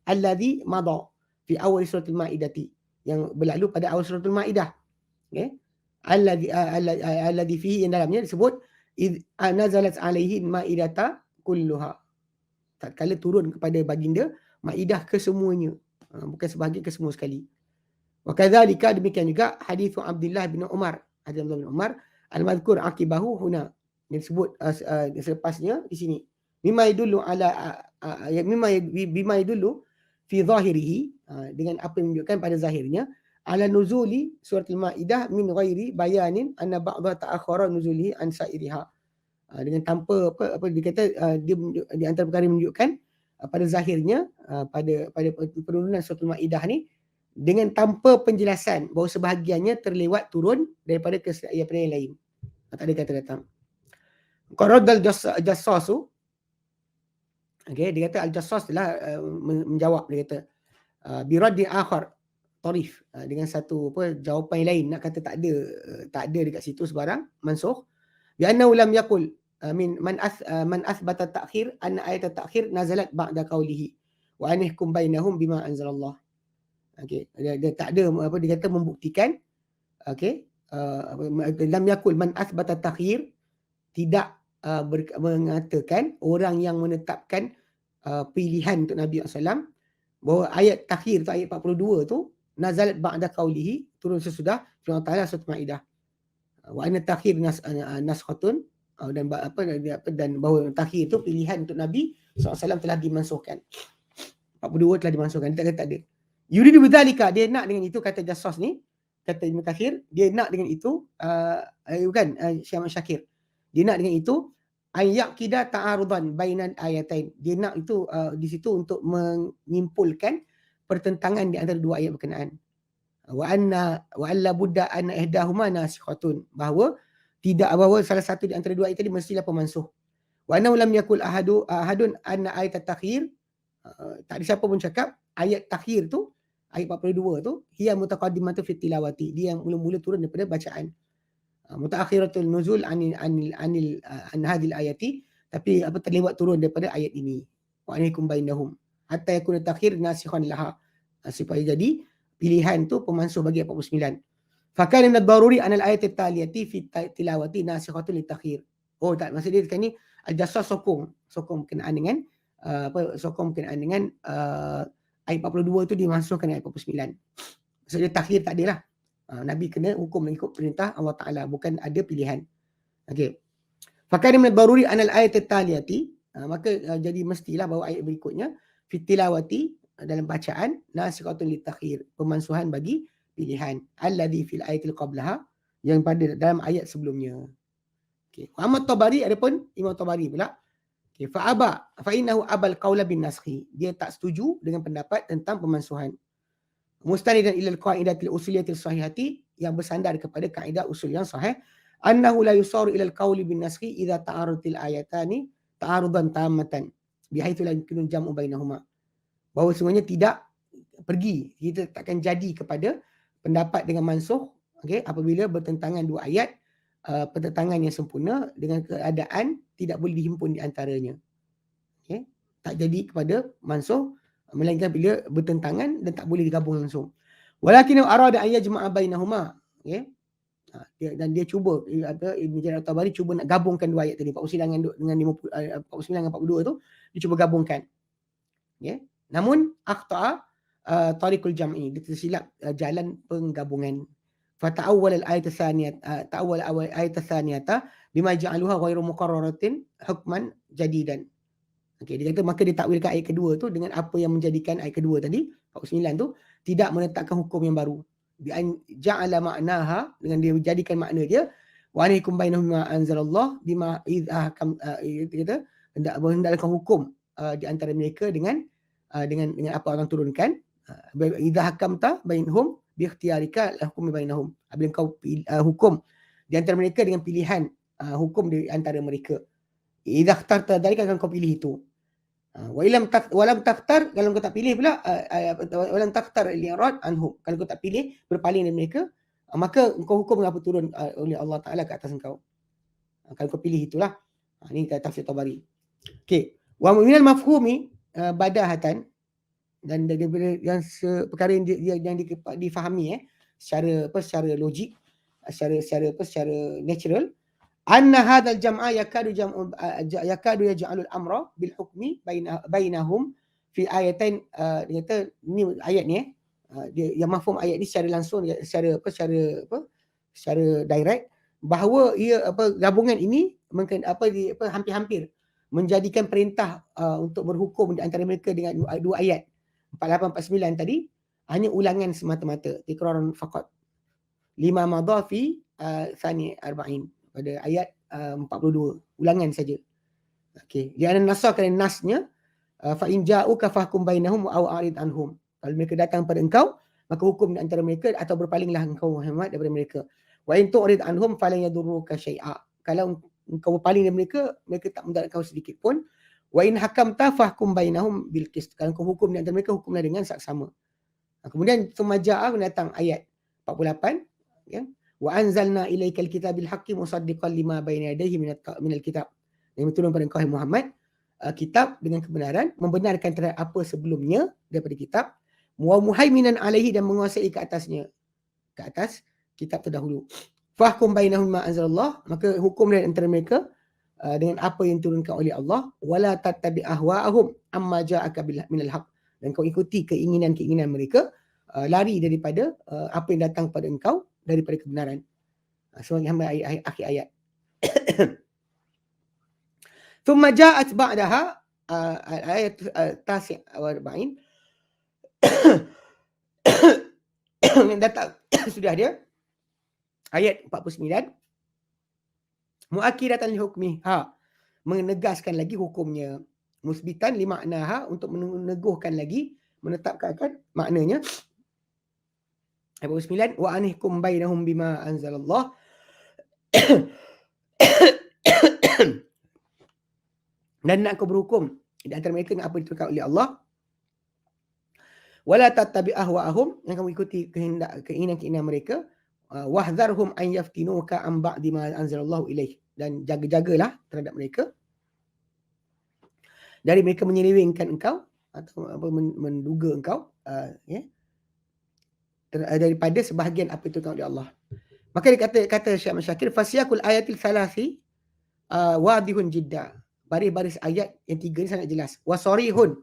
alladhi madha fi awal suratul Maidah, yang berlalu pada awal suratul Maidah, okey, alladhi fihi, yang dalamnya disebut nazalat alaihi maidata kulluha, tatkala turun kepada baginda Maidah kesemuanya, bukan sebahagian, kesemua sekali. Wa kadzalika, demikian juga hadis Abdullah bin Umar, al-madhkur aqibahu huna, yang disebut selepasnya di sini, bima yadullu fi zahirihi, dengan apa yang menunjukkan pada zahirnya, ala nuzuli suratul Maidah min ghairi bayanin anna ba'dha ta'akhkhara nuzulihi an sa'iriha, dengan tanpa apa dikata dia di antara perkara yang menunjukkan pada zahirnya pada penurunan suratul Maidah ni, dengan tanpa penjelasan bahawa sebahagiannya terlewat turun daripada yang lain, tak ada kata datang. Qaradal jassasu, okey, dia kata al-jassas telah menjawab, dia kata biraddi akhar tarif, dengan satu jawapan lain, nak kata tak ada dekat situ sebarang mansukh, bi annahu lam yaqul man athbata ta'khir anna ayat at-ta'khir nazalat ba'da qawlihi wa anihkum bainahum bima anzalallah. Okey, dia tak ada dia kata membuktikan, okey, lam yakul man athbata ta'khir, tidak mengatakan orang yang menetapkan pilihan untuk Nabi SAW bahawa ayat takhir tu, ayat 42 tu, nazalat ba'da qaulihi, turun sesudah firman Allah surat Maidah, wa anna takhir naskhatun, dan bahawa takhir tu pilihan untuk Nabi SAW telah dimansuhkan, 42 telah dimansuhkan, dia kata tak ada. Yuridu bidzalika, dia nak dengan itu, kata Jassos ni, kata Ibn Kathir, dia nak dengan itu Syekh Ahmad Syakir, dia nak dengan itu ayyaqida ta'arudan bainan ayatain, dia nak itu di situ untuk menyimpulkan pertentangan di antara dua ayat berkenaan. Wa alla budda an ihdahuma nasikhatun, bahawa salah satu di antara dua ayat tadi mestilah pemansuh. Wa annahu lam yakul ahadun anna ayat at-takhir, tak ada siapa pun cakap ayat takhir tu, ayat 42 tu, hiya mutaqaddimatu fi tilawati, dia yang mula-mula turun daripada bacaan. Mutaakhiratul nuzul an hadhil ayati, tapi terlewat turun daripada ayat ini. Wa anaikum bainahum hatta yakuna takhir nasikhan laha, supaya jadi pilihan tu pemansuh bagi 49. Fakana min ad-daruri an al-ayat at-taliyati fi tilawati nasikhatun litakhir. Oh tak, maksud dia kan ni al-Jassas sokong berkenaan dengan ayat 42 tu dimasukkan ayat 49. Maksudnya takhir tak adalah. Nabi kena hukum mengikut perintah Allah Ta'ala, bukan ada pilihan. Okey. Fakana min ad-daruri an al-ayat at-taliyati, maka jadi mestilah bahawa ayat berikutnya fi tilawati, dalam bacaan, nasikhatun litakhir, pemansuhan bagi pilihan, alladhi fil ayatil qablaha, yang pada dalam ayat sebelumnya. Okey. Ahmad Tabari, adapun Imam Tabari pula, okey, fa innahu abal qaula bin naskhi, dia tak setuju dengan pendapat tentang pemansuhan. Mustanidan ila al-qaidatil usuliyatil sahihati, yang bersandar kepada kaedah usul yang sahih, annahu la yusaru ila al-qauli bin naskhi idza ta'arudatil ayatani ta'arudan tammatan bihaitsu la yumkinu jam'u bainahuma, bahawa semuanya tidak pergi, kita takkan jadi kepada pendapat dengan mansuh, okey, apabila bertentangan dua ayat, pertentangan yang sempurna dengan keadaan tidak boleh dihimpun di antaranya. Okey, tak jadi kepada mansuh, melainkan bila bertentangan dan tak boleh digabung langsung. Walakin arada an yajma'a bainahuma, okey, dan dia cuba, Ibn Jarir At-Tabari cuba nak gabungkan dua ayat tadi, 49 dengan 42 tu, dia cuba gabungkan. Okey, Namun akhta'a tariqul jam'i, dia tersilap jalan penggabungan. Fata'awwal al-ayat tsaniyata bima ja'aluha ghairu muqarraratin hukman jadidan. Okey, dia kata maka dia takwilkan ayat kedua tu dengan apa yang menjadikan ayat kedua tadi 49 tu tidak menetapkan hukum yang baru. Bi an ja'ala ma'naha, dengan dia menjadikan makna dia wa alaikum bainahum ma anzalallah bima idza kam dia kata hendaklah hukum di antara mereka dengan apa orang turunkan. Idza hakamta bainhum bi ikhtiyarika hukum bainahum. Apabila kau hukum di antara mereka dengan pilihan hukum di antara mereka. Idza ikhtarta dalika, kan kau pilih itu. Walam takhtar, kalau kau tak pilih pula walam takhtar al-i'rad anhum, kalau kau tak pilih berpaling dari mereka, maka kau hukum apa turun oleh Allah Taala ke atas engkau. Kalau kau pilih itulah. Ini tafsir Tabari. Okey, wa minal mafhumi badahatan, dan daripada yang perkara yang difahami secara logik, secara natural, anna hadzal jam'a yakadu yaj'alul amra bil hukmi bainahum fi ayatain. Dia kata ni ayat ni dia yang mafhum ayat ni secara langsung, secara direct, bahawa ia gabungan ini hampir-hampir menjadikan perintah untuk berhukum di antara mereka dengan dua ayat 48-49 tadi hanya ulangan semata-mata, tikraran faqat, lima madha fi thani arba'in, pada ayat 42, ulangan saja. Okey, dia ada nasah kerana nasnya fa in ja'uka fahkum bainahum aw a'rid anhum. Kalau mereka datang pada engkau, maka hukum di antara mereka atau berpalinglah engkau Muhammad daripada mereka. Wa in tu'rid anhum falan yadurruka syai'a. Kalau engkau berpaling dari mereka, mereka tak mendarat kau sedikit pun. Wa in hakamta fahkum bainahum bil qist. Kalau kau hukum di antara mereka, hukumlah dengan saksama. Kemudian sumaja'a datang ayat 48, ya. Wa anzalna ilaikal kitabil haqqi musaddiqan lima bayna yadayhi minal kitab. Yang turun pada engkau Muhammad kitab dengan kebenaran, membenarkan terhadap apa sebelumnya daripada kitab, wa muhaiminan alaihi, dan menguasai ke atasnya, ke atas kitab terdahulu. Fahkum bainahum ma anzalallah, maka hukum dari antara mereka dengan apa yang turunkan oleh Allah. Wala tattabi ahwa'ahum amma ja'aka minal haqq, dan kau ikuti keinginan-keinginan mereka, lari daripada apa yang datang pada engkau daripada kebenaran. Sebagai hamba akhir ayat. Thumma ja'at ba'daha ayat tasi' wa arba'in. Datang sudah dia ayat 49, muakkidatan li hukmiha, menegaskan lagi hukumnya, musbitan li maknaha, untuk meneguhkan lagi, menetapkan maknanya. Ayat 49, wa anihkum bainahum bima anzalallah. Dan nak kau berhukum di antara mereka dengan apa diturunkan oleh Allah. Wala tattabi ahwa'ahum, yang kamu ikuti keinginan-keinginan mereka. Wahdharhum an yaftinuka an ba'di ma anzalallahu ilaih, dan jaga-jagalah terhadap mereka dari mereka menyelewengkan engkau atau menduga engkau daripada sebahagian apa itu oleh Allah. Maka dia kata Syekh Masyakir, fasiyakul ayatil salasi wadihun jidda, baris-baris ayat yang tiga ni sangat jelas. Wasarihun,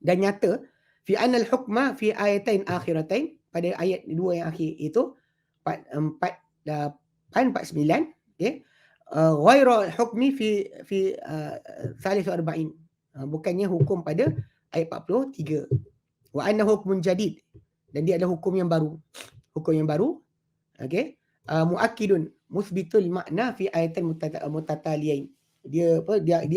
dan nyata, fi anal hukma fi ayatain akhiratain, pada ayat dua yang akhir itu 49, okey, ghairu hukmi fi thalith arba'in, bukannya hukum pada ayat 43. Wa anna hukmun jadid, dan dia adalah hukum yang baru, okey, muakkidun musbitul makna fi ayatin mutataliyain, dia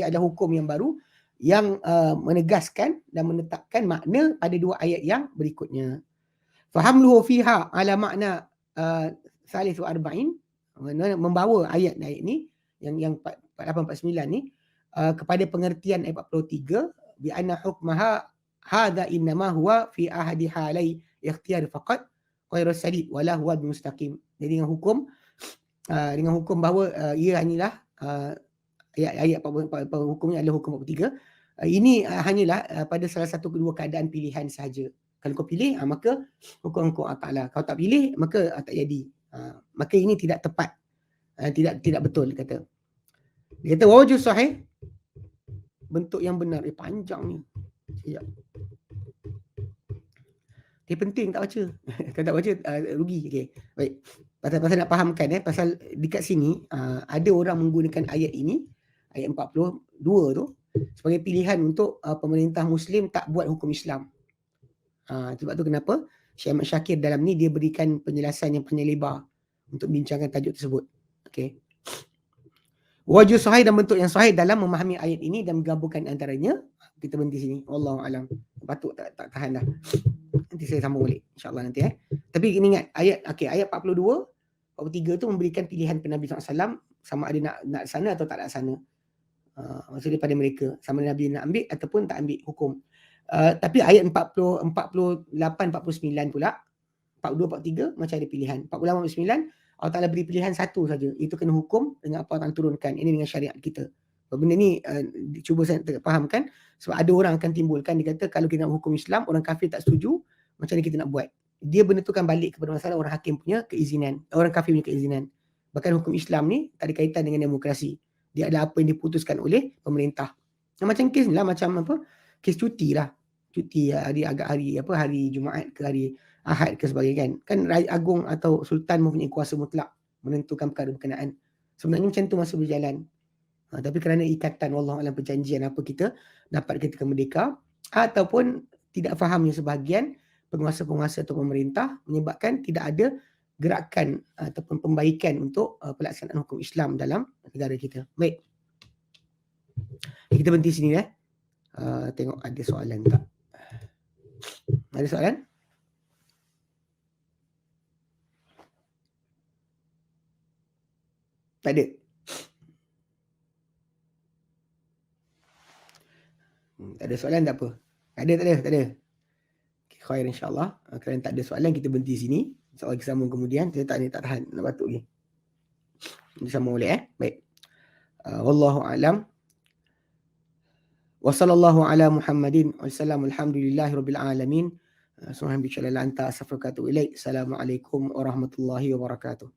adalah hukum yang baru yang menegaskan dan menetapkan makna pada dua ayat yang berikutnya. Fahamluhu fiha ala makna thalith wa arba'in, membawa ayat ni yang 48-49 ni kepada pengertian ayat 43, bi anna hukmaha hadha innama huwa fi ahadi halai ikhtiyar faqat ghairu sadid wala huwa mustaqim. Jadi dengan hukum bahawa ia hanyalah ayat hukumnya adalah hukum 43. Ini hanyalah pada salah satu kedua keadaan pilihan sahaja. Kalau kau pilih, maka hukum kau ta'ala. Kalau tak pilih, maka tak jadi. Maka ini tidak tepat. Tidak betul, kata. Dia kata wajib sahih, bentuk yang benar. Panjang ni. Sekejap. Dia penting tak baca. Kalau tak baca rugi. Okay. Baik. Pasal nak fahamkan pasal dekat sini ada orang menggunakan ayat ini, ayat 42 tu sebagai pilihan untuk pemerintah Muslim tak buat hukum Islam. Sebab tu kenapa Syekh Ahmad Syakir dalam ni dia berikan penjelasan yang panjang lebar untuk bincangkan tajuk tersebut. Okay. Wajah sahih dan bentuk yang sahih dalam memahami ayat ini dan menggabungkan antaranya. Kita berhenti sini. Wallahu alam. Patut tak tahan dah. Nanti saya sambung balik insya-Allah nanti Tapi ingat ayat ayat 42 43 tu memberikan pilihan Nabi SAW sama ada nak sana atau tak nak sana. Maksudnya pada mereka sama ada Nabi nak ambil ataupun tak ambil hukum. Tapi ayat 40 48 49 pula 42 43 macam ada pilihan. 48 49 Allah Ta'ala beri pilihan satu saja. Itu kena hukum dengan apa yang turunkan. Ini dengan syariat kita. Benda ni cuba saya fahamkan. Sebab ada orang akan timbulkan. Dia kata kalau kita nak hukum Islam, orang kafir tak setuju. Macam mana kita nak buat? Dia benda tu kan balik kepada masalah orang hakim punya keizinan. Orang kafir punya keizinan. Bahkan hukum Islam ni tak ada kaitan dengan demokrasi. Dia adalah apa yang diputuskan oleh pemerintah. Macam kes ni lah. Macam apa? Kes cuti lah. Cuti hari Jumaat ke hari Ahad ke sebagainya kan Raja Agung atau Sultan mempunyai kuasa mutlak menentukan perkara berkenaan. Sebenarnya macam tu masa berjalan. Tapi kerana ikatan wallahualam perjanjian apa kita dapat ketika merdeka ataupun tidak fahamnya sebahagian penguasa-penguasa atau pemerintah menyebabkan tidak ada gerakan ataupun pembaikan untuk pelaksanaan hukum Islam dalam negara kita. Baik. Kita berhenti sini tengok ada soalan tak? Ada soalan? Tak ada. Tak ada soalan tak apa. Tak ada. Okay, khair insyaAllah. Kalau tak ada soalan kita berhenti sini. InsyaAllah kita sambung kemudian. Saya tak tahan nak batuk lagi. Kita sambung boleh Baik. Wallahu a'lam. Wa sallallahu ala Muhammadin wa sallam alhamdulillahi rabbil alamin. Subhanallah bi'ala anta astaghfiruka wa atubu ilaik. Assalamualaikum warahmatullahi wabarakatuh.